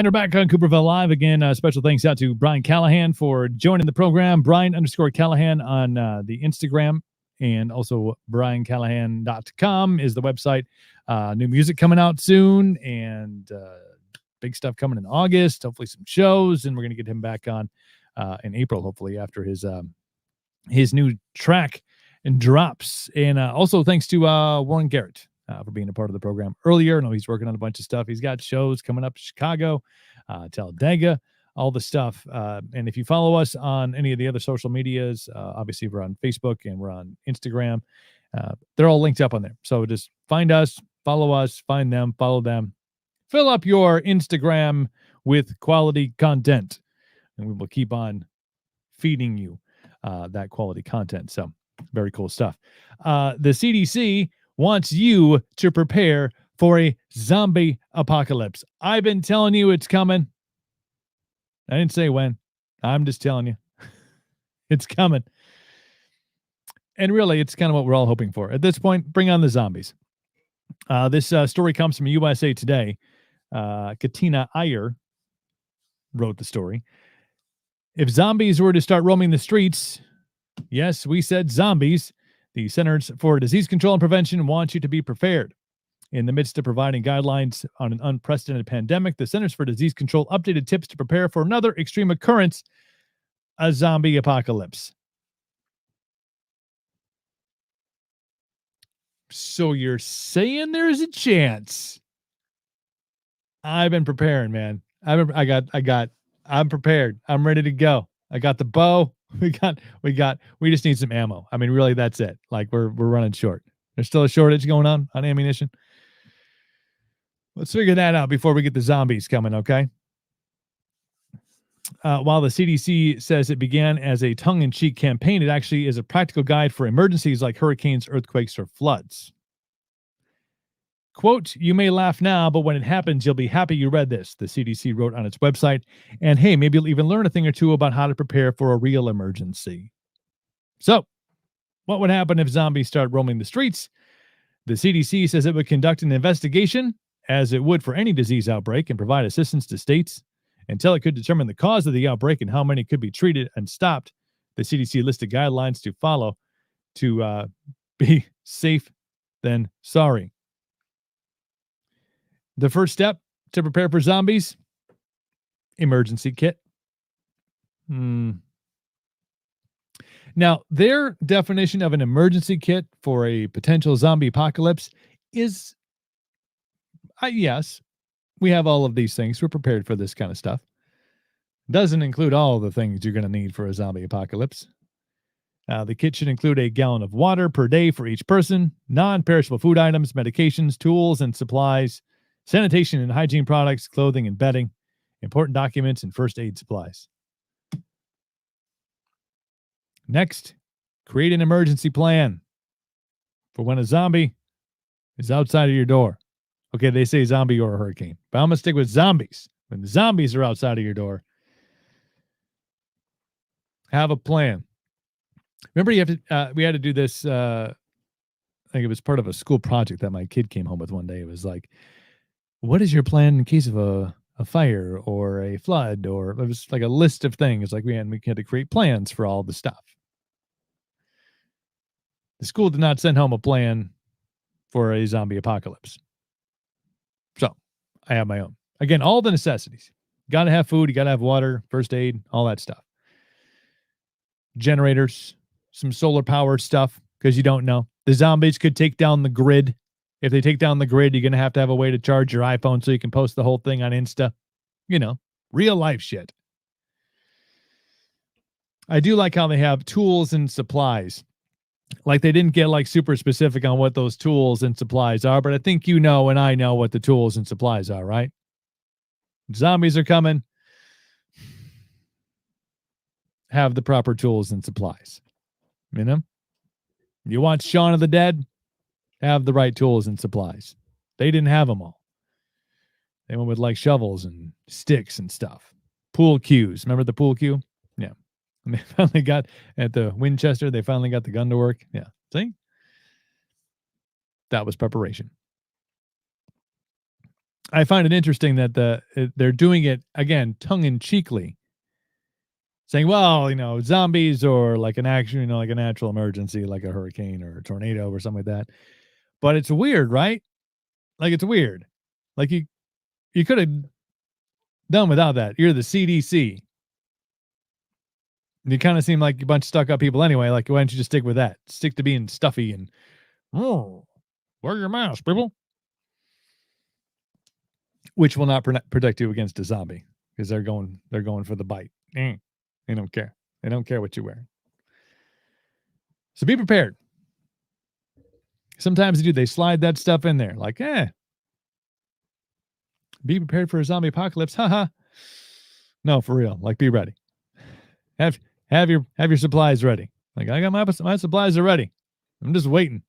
And we're back on Cooperville Live again. Special thanks out to Brian Callihan for joining the program. Brian_Callihan on the Instagram, and also briancallahan.com is the website. New music coming out soon, and big stuff coming in August. Hopefully some shows, and we're going to get him back on in April, hopefully after his new track and drops. And also thanks to Warren Garrett for being a part of the program earlier. I know he's working on a bunch of stuff. He's got shows coming up in Chicago, Talladega, all the stuff. And if you follow us on any of the other social medias, obviously we're on Facebook and we're on Instagram. They're all linked up on there. So just find us, follow us, find them, follow them. Fill up your Instagram with quality content, and we will keep on feeding you that quality content. So very cool stuff. The CDC wants you to prepare for a zombie apocalypse. I've been telling you it's coming. I didn't say when. I'm just telling you. It's coming. And really, it's kind of what we're all hoping for. At this point, bring on the zombies. This story comes from USA Today. Katina Iyer wrote the story. If zombies were to start roaming the streets, yes, we said zombies, the Centers for Disease Control and Prevention want you to be prepared. In the midst of providing guidelines on an unprecedented pandemic, the Centers for Disease Control updated tips to prepare for another extreme occurrence, a zombie apocalypse. So you're saying there's a chance? I've been preparing, man. I'm prepared. I'm ready to go. I got the bow. We just need some ammo. I mean, really, that's it. Like we're running short. There's still a shortage going on ammunition. Let's figure that out before we get the zombies coming, okay? While the CDC says it began as a tongue-in-cheek campaign, it actually is a practical guide for emergencies like hurricanes, earthquakes, or floods. Quote, you may laugh now, but when it happens, you'll be happy you read this, the CDC wrote on its website. And hey, maybe you'll even learn a thing or two about how to prepare for a real emergency. So, what would happen if zombies start roaming the streets? The CDC says it would conduct an investigation, as it would for any disease outbreak, and provide assistance to states until it could determine the cause of the outbreak and how many could be treated and stopped. The CDC listed guidelines to follow to be safe than sorry. The first step to prepare for zombies, emergency kit. Now, their definition of an emergency kit for a potential zombie apocalypse is, yes, we have all of these things. We're prepared for this kind of stuff. Doesn't include all the things you're going to need for a zombie apocalypse. The kit should include a gallon of water per day for each person, non-perishable food items, medications, tools and supplies, sanitation and hygiene products, clothing and bedding, important documents, and first aid supplies. Next, create an emergency plan for when a zombie is outside of your door. Okay, they say zombie or a hurricane, but I'm going to stick with zombies. When the zombies are outside of your door, have a plan. Remember, we had to do this, I think it was part of a school project that my kid came home with one day. It was like, what is your plan in case of a fire or a flood? Or it was like a list of things. Like we had to create plans for all the stuff. The school did not send home a plan for a zombie apocalypse. So I have my own. Again, all the necessities. Got to have food. You got to have water, first aid, all that stuff. Generators, some solar powered stuff, because you don't know. The zombies could take down the grid. If they take down the grid, you're going to have a way to charge your iPhone so you can post the whole thing on Insta. You know, real life shit. I do like how they have tools and supplies. Like they didn't get like super specific on what those tools and supplies are, but I think you know and I know what the tools and supplies are, right? Zombies are coming. Have the proper tools and supplies. You know? You want Shaun of the Dead? Have the right tools and supplies. They didn't have them all. They went with like shovels and sticks and stuff. Pool cues. Remember the pool cue? Yeah. And they finally got at the Winchester, they finally got the gun to work. Yeah. See? That was preparation. I find it interesting that they're doing it again tongue-in-cheekly, saying, well, zombies or like an action, like a natural emergency, like a hurricane or a tornado or something like that. But it's weird, right? Like, it's weird. Like, you could have done without that. You're the CDC. You kind of seem like a bunch of stuck up people anyway. Like, why don't you just stick with that? Stick to being stuffy and, wear your mask, people. Which will not protect you against a zombie because they're going for the bite. They don't care. They don't care what you wear. So be prepared. Sometimes they slide that stuff in there. Like, be prepared for a zombie apocalypse. Haha. No, for real. Like, be ready. Have your supplies ready. Like, I got my supplies are ready. I'm just waiting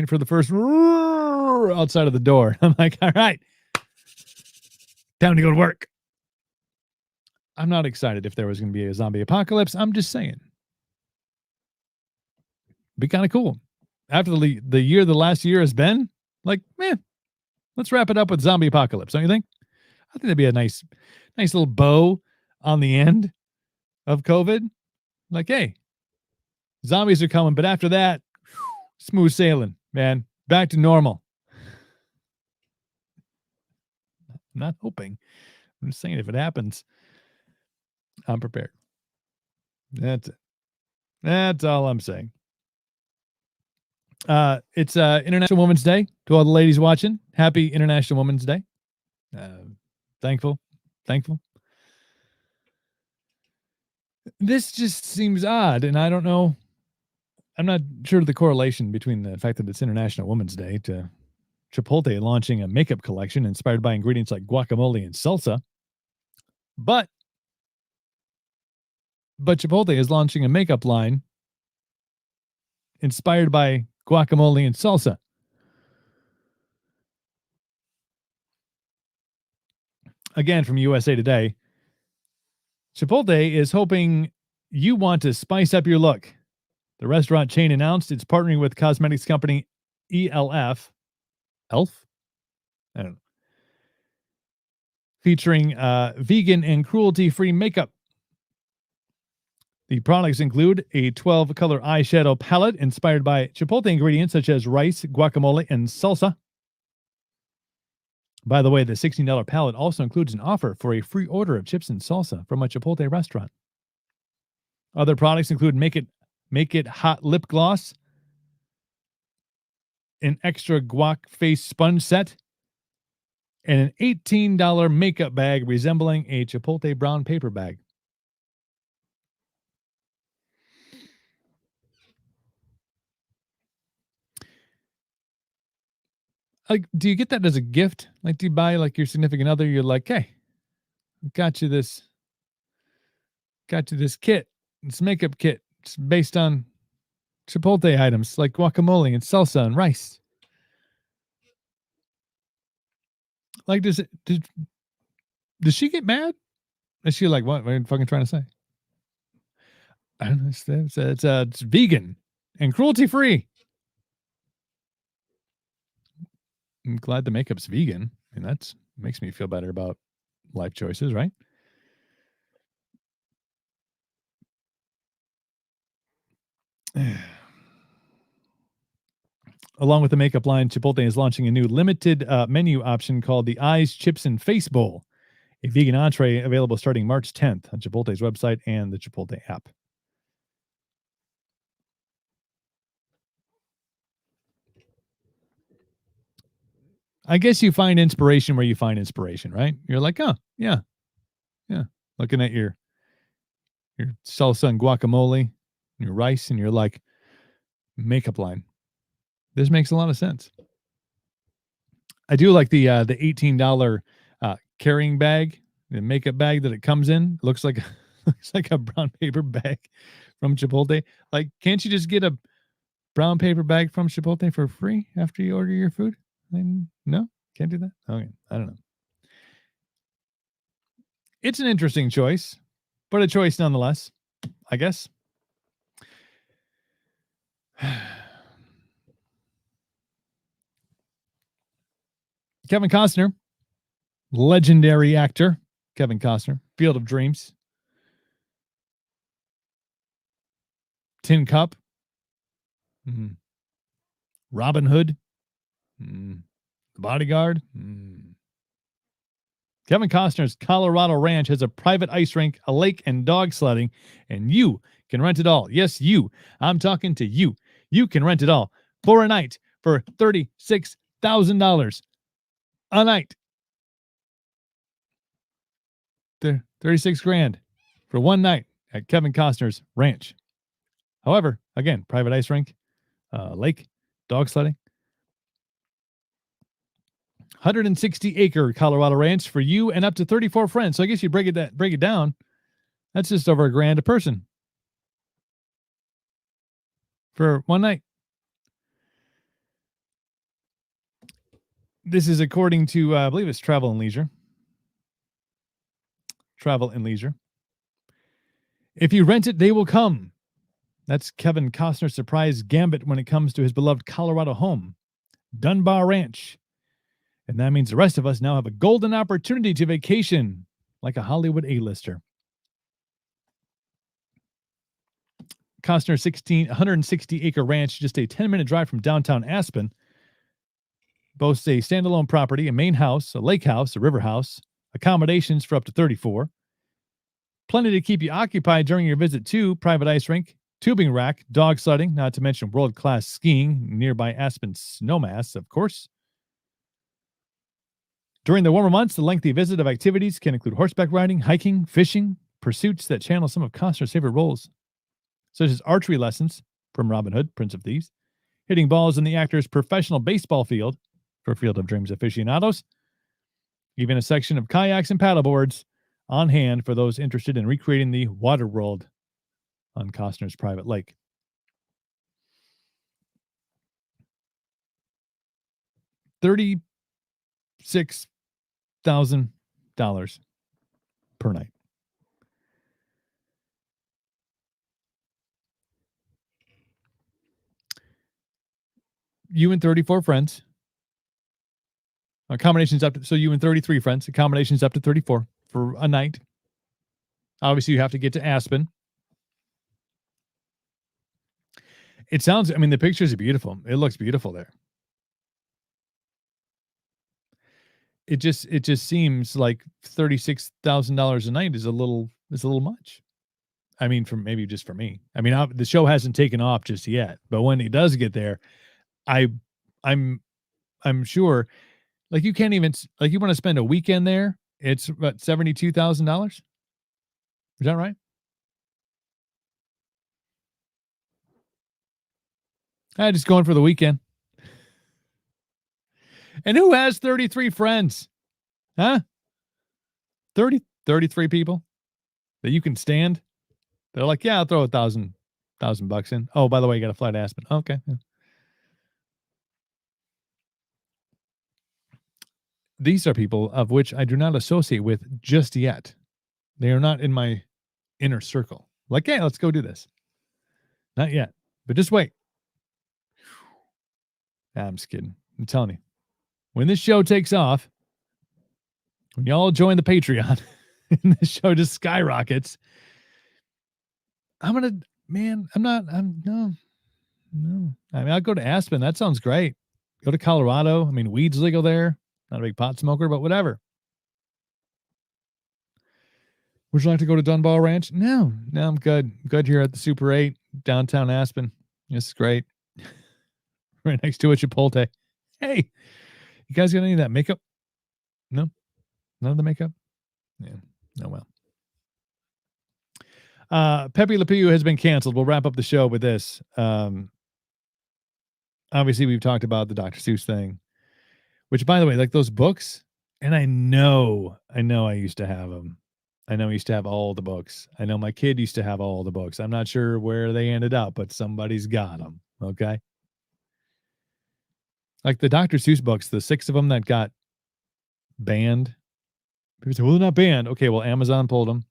for the first outside of the door. I'm like, all right, time to go to work. I'm not excited if there was going to be a zombie apocalypse. I'm just saying. Be kind of cool. After the year the last year has been, like, let's wrap it up with zombie apocalypse, don't you think? I think that'd be a nice little bow on the end of COVID. Like, hey, zombies are coming, but after that, smooth sailing, man. Back to normal. I'm not hoping. I'm just saying if it happens, I'm prepared. That's it. That's all I'm saying. It's International Women's Day. To all the ladies watching, happy International Women's Day. Thankful. This just seems odd, and I don't know. I'm not sure the correlation between the fact that it's International Women's Day to Chipotle launching a makeup collection inspired by ingredients like guacamole and salsa. But Chipotle is launching a makeup line inspired by guacamole and salsa. Again, from USA Today, Chipotle is hoping you want to spice up your look. The restaurant chain announced it's partnering with cosmetics company ELF. Elf? I don't know. Featuring vegan and cruelty-free makeup. The products include a 12-color eyeshadow palette inspired by Chipotle ingredients such as rice, guacamole, and salsa. By the way, the $16 palette also includes an offer for a free order of chips and salsa from a Chipotle restaurant. Other products include Make It Hot lip gloss, an extra guac face sponge set, and an $18 makeup bag resembling a Chipotle brown paper bag. Like, do you get that as a gift? Like, do you buy like your significant other? You're like, hey, got you this kit, this makeup kit. It's based on Chipotle items like guacamole and salsa and rice. Like, does she get mad? Is she like, what are you fucking trying to say? I don't know. It's vegan and cruelty free. I'm glad the makeup's vegan. And that makes me feel better about life choices, right? Along with the makeup line, Chipotle is launching a new limited menu option called the Eyes, Chips, and Face Bowl, a vegan entree available starting March 10th on Chipotle's website and the Chipotle app. I guess you find inspiration where you find inspiration, right? You're like, oh, yeah. Looking at your salsa and guacamole, your rice, and you're like, makeup line. This makes a lot of sense. I do like the $18 carrying bag, the makeup bag that it comes in. It looks like a brown paper bag from Chipotle. Like, can't you just get a brown paper bag from Chipotle for free after you order your food? No, can't do that. Okay, I don't know. It's an interesting choice, but a choice nonetheless, I guess. Kevin Costner, legendary actor. Kevin Costner, Field of Dreams. Tin Cup. Mm. Robin Hood. Mm. The Bodyguard. Mm. Kevin Costner's Colorado Ranch has a private ice rink, a lake, and dog sledding, and you can rent it all. Yes, you. I'm talking to you. You can rent it all for a night for $36,000 a night. 36 grand for one night at Kevin Costner's ranch. However, again, private ice rink, lake, dog sledding. 160-acre Colorado ranch for you and up to 34 friends. So I guess you break it down. That's just over $1,000 a person for one night. This is according to, I believe it's Travel and Leisure. Travel and Leisure. If you rent it, they will come. That's Kevin Costner's surprise gambit when it comes to his beloved Colorado home, Dunbar Ranch. And that means the rest of us now have a golden opportunity to vacation like a Hollywood A-lister. Costner's 160-acre ranch, just a 10-minute drive from downtown Aspen, boasts a standalone property, a main house, a lake house, a river house, accommodations for up to 34. Plenty to keep you occupied during your visit to private ice rink, tubing rack, dog sledding, not to mention world-class skiing, nearby Aspen snowmass, of course. During the warmer months, the lengthy visit of activities can include horseback riding, hiking, fishing, pursuits that channel some of Costner's favorite roles, such as archery lessons from Robin Hood, Prince of Thieves, hitting balls in the actor's professional baseball field for Field of Dreams aficionados, even a section of kayaks and paddleboards on hand for those interested in recreating the water world on Costner's private lake. $36,000 per night. You and 34 friends. Accommodations up to, so you and 33 friends. Accommodations up to 34 for a night. Obviously, you have to get to Aspen. It sounds, I mean, the pictures are beautiful. It looks beautiful there. It just seems like $36,000 a night is a little much. I mean, maybe just for me. I mean, the show hasn't taken off just yet, but when it does get there, I'm sure, like, you can't even, like, you want to spend a weekend there, it's about $72,000. Is that right? I just going for the weekend. And who has 33 friends? Huh? 33 people that you can stand. They're like, yeah, I'll throw $1,000 in. Oh, by the way, you got to fly to Aspen. Okay. Yeah. These are people of which I do not associate with just yet. They are not in my inner circle. Like, hey, let's go do this. Not yet, but just wait. I'm just kidding. I'm telling you. When this show takes off, when y'all join the Patreon and this show just skyrockets, no. I mean, I'll go to Aspen. That sounds great. Go to Colorado. I mean, weed's legal there. Not a big pot smoker, but whatever. Would you like to go to Dunbar Ranch? No, I'm good. I'm good here at the Super 8, downtown Aspen. This is great. Right next to a Chipotle. Hey, you guys got any of that makeup? No? None of the makeup? Yeah. Oh, well. Pepe Le Pew has been canceled. We'll wrap up the show with this. Obviously, we've talked about the Dr. Seuss thing, which, by the way, like those books, and I know I used to have them. I know I used to have all the books. I know my kid used to have all the books. I'm not sure where they ended up, but somebody's got them. Okay. Like the Dr. Seuss books, the 6 of them that got banned. People say, well, they're not banned. Okay, well, Amazon pulled them.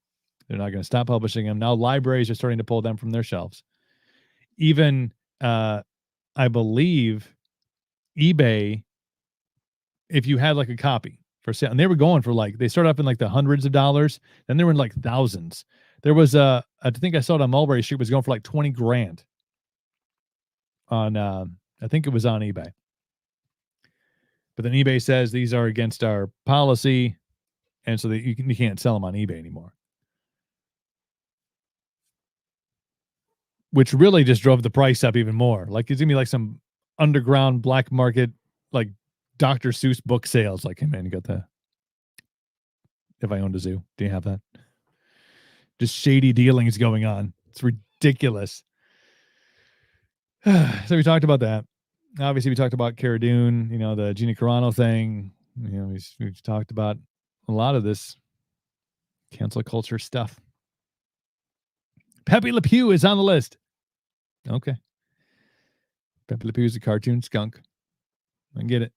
They're not going to stop publishing them. Now libraries are starting to pull them from their shelves. Even, I believe, eBay if you had like a copy for sale, and they were going for like, they started off in like the hundreds of dollars, then they were in like thousands. There was I think I saw it on Mulberry Street, was going for like 20 grand on, I think it was on eBay. But then eBay says these are against our policy, and so that you can't sell them on eBay anymore. Which really just drove the price up even more. Like it's gonna be like some underground black market, like Dr. Seuss book sales. Like, hey man, you got that? If I owned a zoo, do you have that? Just shady dealings going on. It's ridiculous. So we talked about that. Obviously, we talked about Cara Dune, the Gina Carano thing. We've talked about a lot of this cancel culture stuff. Pepe Le Pew is on the list. Okay. Pepe Le Pew is a cartoon skunk. I get it.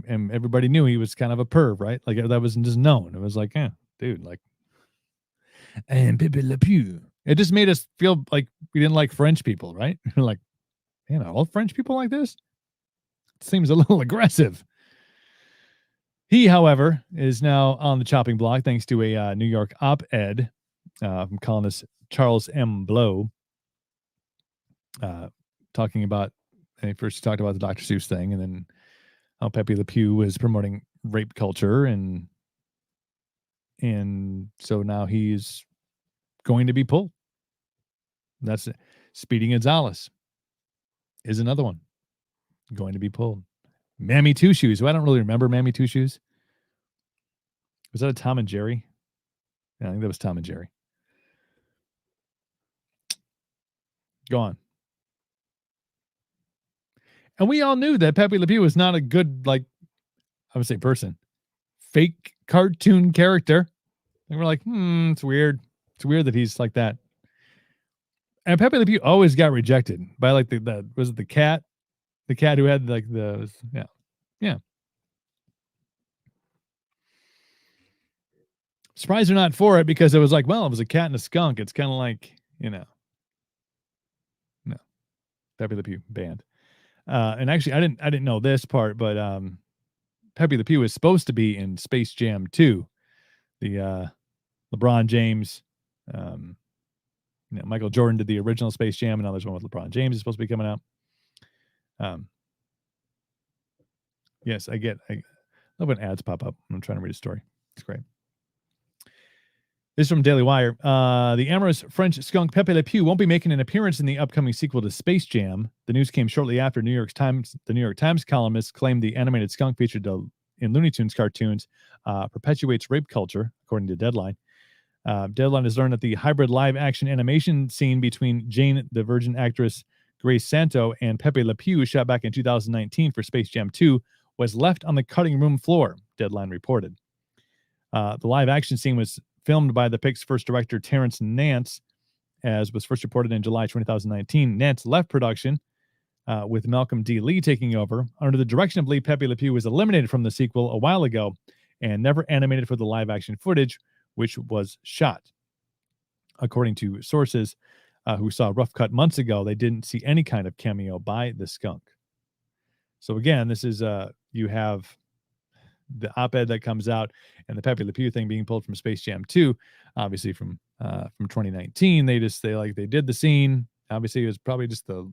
And everybody knew he was kind of a perv, right? Like that wasn't just known. It was like, dude, like, and Pepe Le Pew. It just made us feel like we didn't like French people, right? Like, all French people like this? It seems a little aggressive. He, however, is now on the chopping block thanks to a New York op-ed from columnist Charles M. Blow, talking about, first he talked about the Dr. Seuss thing, and then how Pepe Le Pew was promoting rape culture, and so now he's going to be pulled. That's it. Speedy Gonzalez is another one going to be pulled. Mammy Two Shoes, who I don't really remember Mammy Two Shoes. Was that a Tom and Jerry? Yeah, I think that was Tom and Jerry. Go on. And we all knew that Pepe Le Pew was not a good, like, I would say person. Fake cartoon character. And we're like, it's weird. It's weird that he's like that. And Pepe Le Pew always got rejected by like the was it the cat? The cat who had like yeah. Surprised they're not for it, because it was like, well, it was a cat and a skunk. It's kind of like, no. Pepe Le Pew banned. And actually, I didn't know this part, but Pepe Le Pew is supposed to be in Space Jam 2. The LeBron James, Michael Jordan did the original Space Jam, and now there's one with LeBron James is supposed to be coming out. Yes, I love when ads pop up. I'm trying to read a story. It's great. This is from Daily Wire. The amorous French skunk Pepe Le Pew won't be making an appearance in the upcoming sequel to Space Jam. The news came shortly after the New York Times columnist claimed the animated skunk featured in Looney Tunes cartoons perpetuates rape culture, according to Deadline. Deadline has learned that the hybrid live-action animation scene between Jane, the Virgin actress Grace Santo, and Pepe Le Pew, shot back in 2019 for Space Jam 2, was left on the cutting room floor, Deadline reported. The live-action scene was filmed by the PIC's first director, Terrence Nance, as was first reported in July 2019. Nance left production with Malcolm D. Lee taking over. Under the direction of Lee, Pepe Le Pew was eliminated from the sequel a while ago and never animated for the live-action footage, which was shot. According to sources who saw Rough Cut months ago, they didn't see any kind of cameo by the skunk. So again, this is, you have the op-ed that comes out and the Pepe Le Pew thing being pulled from Space Jam 2, obviously from 2019. They did the scene. Obviously, it was probably just the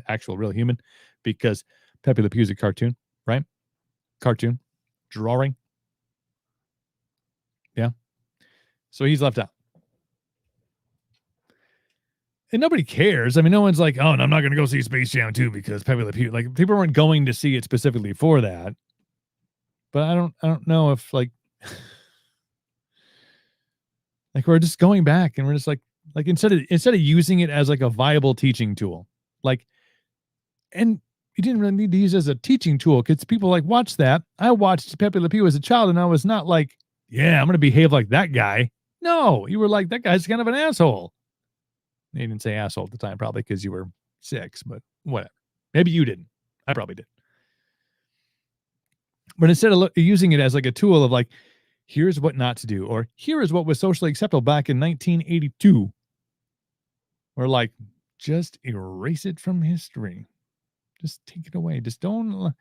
actual real human, because Pepe Le Pew is a cartoon, right? Cartoon, drawing. Yeah. So he's left out. And nobody cares. I mean, no one's like, oh, and I'm not going to go see Space Jam 2 because Pepe Le Pew. Like, people weren't going to see it specifically for that. But I don't know if like we're just going back and we're just like instead of using it as like a viable teaching tool, like, and you didn't really need to use it as a teaching tool, because people like watch that. I watched Pepe Le Pew as a child, and I was not like, yeah, I'm going to behave like that guy. No, you were like, that guy's kind of an asshole. You didn't say asshole at the time, probably because you were 6, but whatever. Maybe you didn't. I probably did. But instead of using it as like a tool of like, here's what not to do, or here is what was socially acceptable back in 1982, or like, just erase it from history. Just take it away. Just don't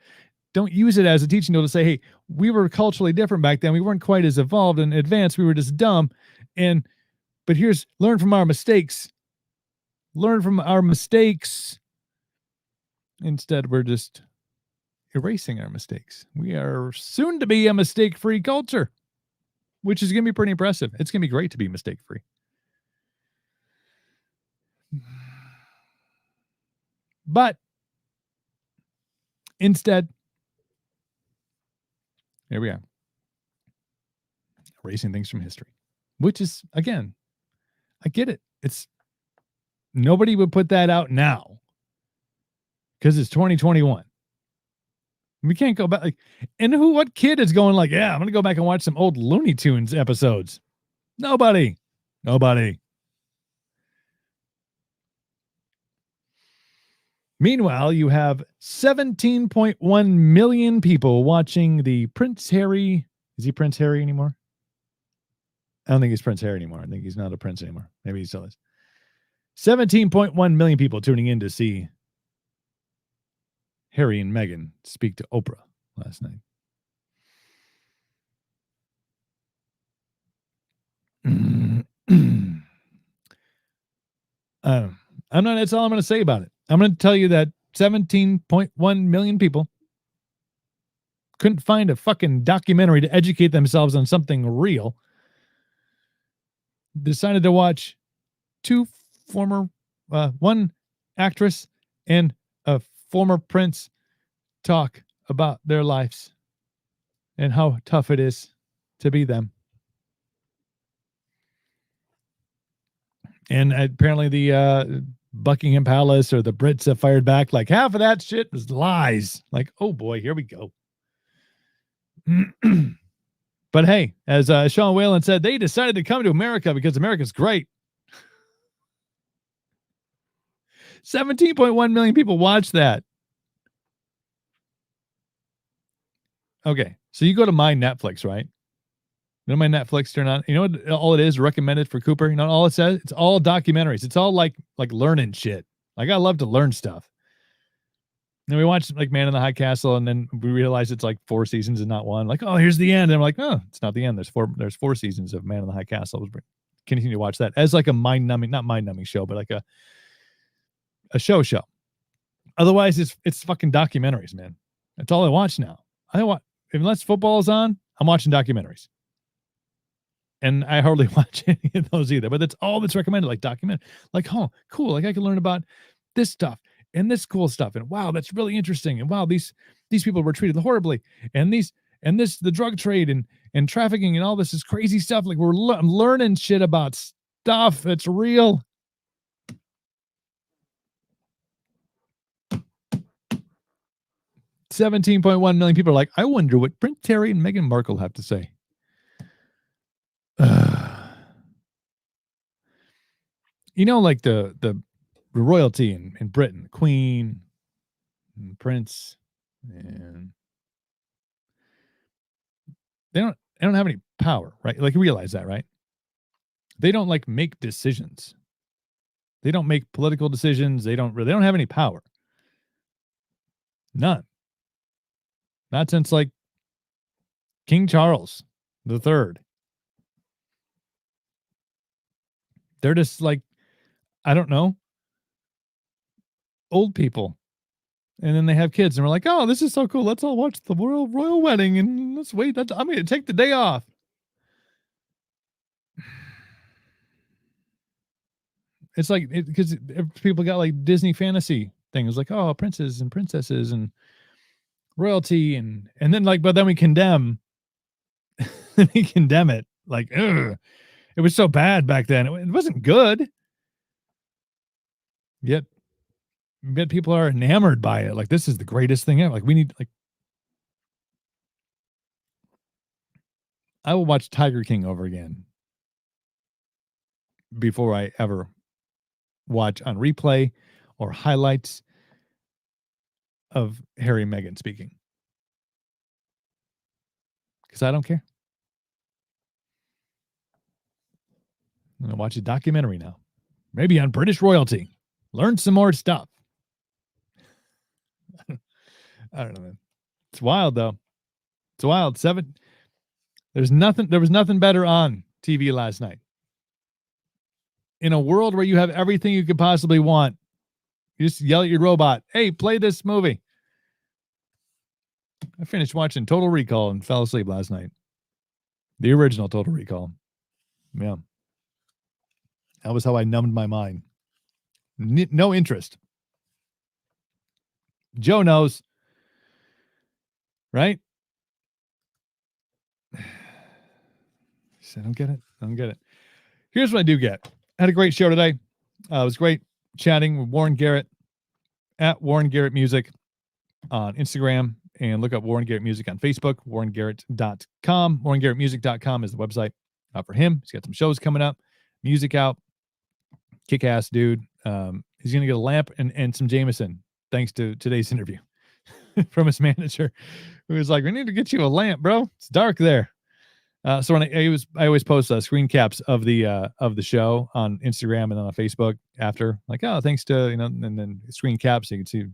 don't use it as a teaching tool to say, hey, we were culturally different back then. We weren't quite as evolved and advanced. We were just dumb. But learn from our mistakes. Learn from our mistakes. Instead, we're just erasing our mistakes. We are soon to be a mistake-free culture, which is going to be pretty impressive. It's going to be great to be mistake-free. But instead, here we are, erasing things from history, which is, again, I get it. Nobody would put that out now because it's 2021. We can't go back. What kid is going like, yeah, I'm going to go back and watch some old Looney Tunes episodes? Nobody. Meanwhile, you have 17.1 million people watching the Prince Harry. Is he Prince Harry anymore? I don't think he's Prince Harry anymore. I think he's not a prince anymore. Maybe he still is. 17.1 million people tuning in to see Harry and Meghan speak to Oprah last night. That's all I'm going to say about it. I'm going to tell you that 17.1 million people couldn't find a fucking documentary to educate themselves on something real. Decided to watch one actress and a former prince talk about their lives and how tough it is to be them. And apparently the Buckingham Palace or the Brits have fired back like half of that shit was lies. Like, oh boy, here we go. But hey, as Sean Whalen said, they decided to come to America because America's great. 17.1 million people watched that. Okay, so you go to my Netflix, right? You know my Netflix turn on. You know what all it is recommended for Cooper? You know all it says? It's all documentaries. It's all like learning shit. Like I love to learn stuff. And we watched like Man in the High Castle, and then we realized it's like 4 seasons and not one. Like, oh, here's the end. And I'm like, oh, it's not the end. There's 4 seasons of Man in the High Castle. Continue to watch that as like a not mind-numbing show, but like a show. Otherwise, it's fucking documentaries, man. That's all I watch now. Unless football is on, I'm watching documentaries. And I hardly watch any of those either. But that's all that's recommended, like document. Like, oh, cool. Like I can learn about this stuff and this cool stuff. And wow, that's really interesting. And wow, these people were treated horribly. And the drug trade and trafficking and all this is crazy stuff. Like I'm learning shit about stuff that's real. $17.1 million people are like, I wonder what Prince Harry and Meghan Markle have to say. You know, like the royalty in Britain, Queen, and Prince, and they don't have any power, right? Like you realize that, right? They don't like make decisions. They don't make political decisions. They don't have any power. None. Not since like King Charles III. They're just like, I don't know, old people. And then they have kids and we're like, oh, this is so cool. Let's all watch the royal wedding and let's wait. I'm going to take the day off. It's like, because people got like Disney fantasy things like, oh, princes and princesses and royalty. And then like, but then we condemn it. Like, ugh, it was so bad back then. It wasn't good. Yet people are enamored by it. Like, this is the greatest thing ever. Like, we need, like, I will watch Tiger King over again before I ever watch on replay or highlights of Harry and Meghan speaking. Because I don't care. I'm going to watch a documentary now. Maybe on British royalty. Learn some more stuff. I don't know, man. It's wild, though. It's wild. There was nothing better on TV last night. In a world where you have everything you could possibly want, you just yell at your robot, hey, play this movie. I finished watching Total Recall and fell asleep last night. The original Total Recall. Yeah. That was how I numbed my mind. No interest. Joe knows. Right? I don't get it. Here's what I do get. I had a great show today. It was great chatting with Warren Garrett at Warren Garrett Music on Instagram, and look up Warren Garrett Music on Facebook, warrengarrett.com. warrengarrettmusic.com is the website for him. He's got some shows coming up, music out, kick-ass dude. He's going to get a lamp and some Jameson thanks to today's interview from his manager, who was like, we need to get you a lamp, bro. It's dark there. So when I always post screen caps of the show on Instagram and then on Facebook after, like, oh, thanks to, and then screen caps so you can see.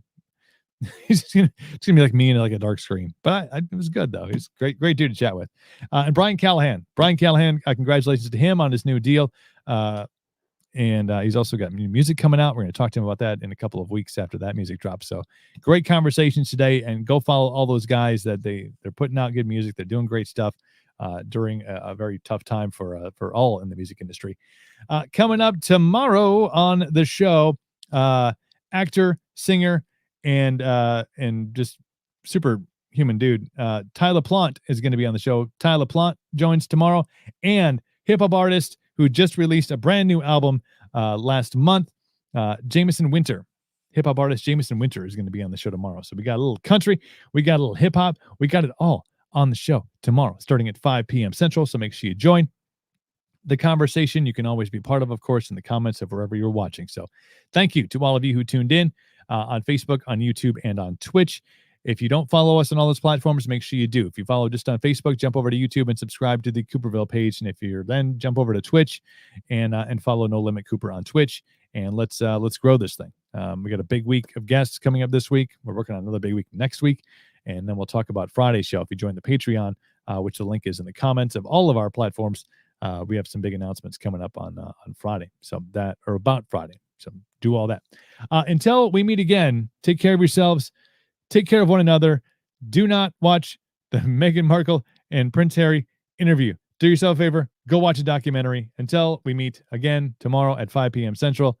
It's gonna be like me in like a dark screen, but it was good though. He's great dude to chat with. And Brian Callihan, congratulations to him on his new deal. And he's also got new music coming out. We're going to talk to him about that in a couple of weeks after that music drops. So great conversations today, and go follow all those guys that they're putting out good music. They're doing great stuff during a very tough time for all in the music industry. Coming up tomorrow on the show, actor, singer, and just superhuman dude, Tyler Plant is going to be on the show. Tyler Plant joins tomorrow, and hip-hop artist who just released a brand new album last month, Jameson Winter. Hip-hop artist Jameson Winter is going to be on the show tomorrow. So we got a little country, we got a little hip-hop, we got it all on the show tomorrow, starting at 5 p.m. Central. So make sure you join the conversation. You can always be part of course, in the comments of wherever you're watching. So thank you to all of you who tuned in on Facebook, on YouTube, and on Twitch. If you don't follow us on all those platforms, make sure you do. If you follow just on Facebook, jump over to YouTube and subscribe to the Cooperville page. And if you're then, jump over to Twitch and follow No Limit Cooper on Twitch. And let's grow this thing. We got a big week of guests coming up this week. We're working on another big week next week. And then we'll talk about Friday's show. If you join the Patreon, which the link is in the comments of all of our platforms, we have some big announcements coming up on Friday. About Friday. So do all that. Until we meet again, take care of yourselves. Take care of one another. Do not watch the Meghan Markle and Prince Harry interview. Do yourself a favor. Go watch a documentary. Until we meet again tomorrow at 5 p.m. Central.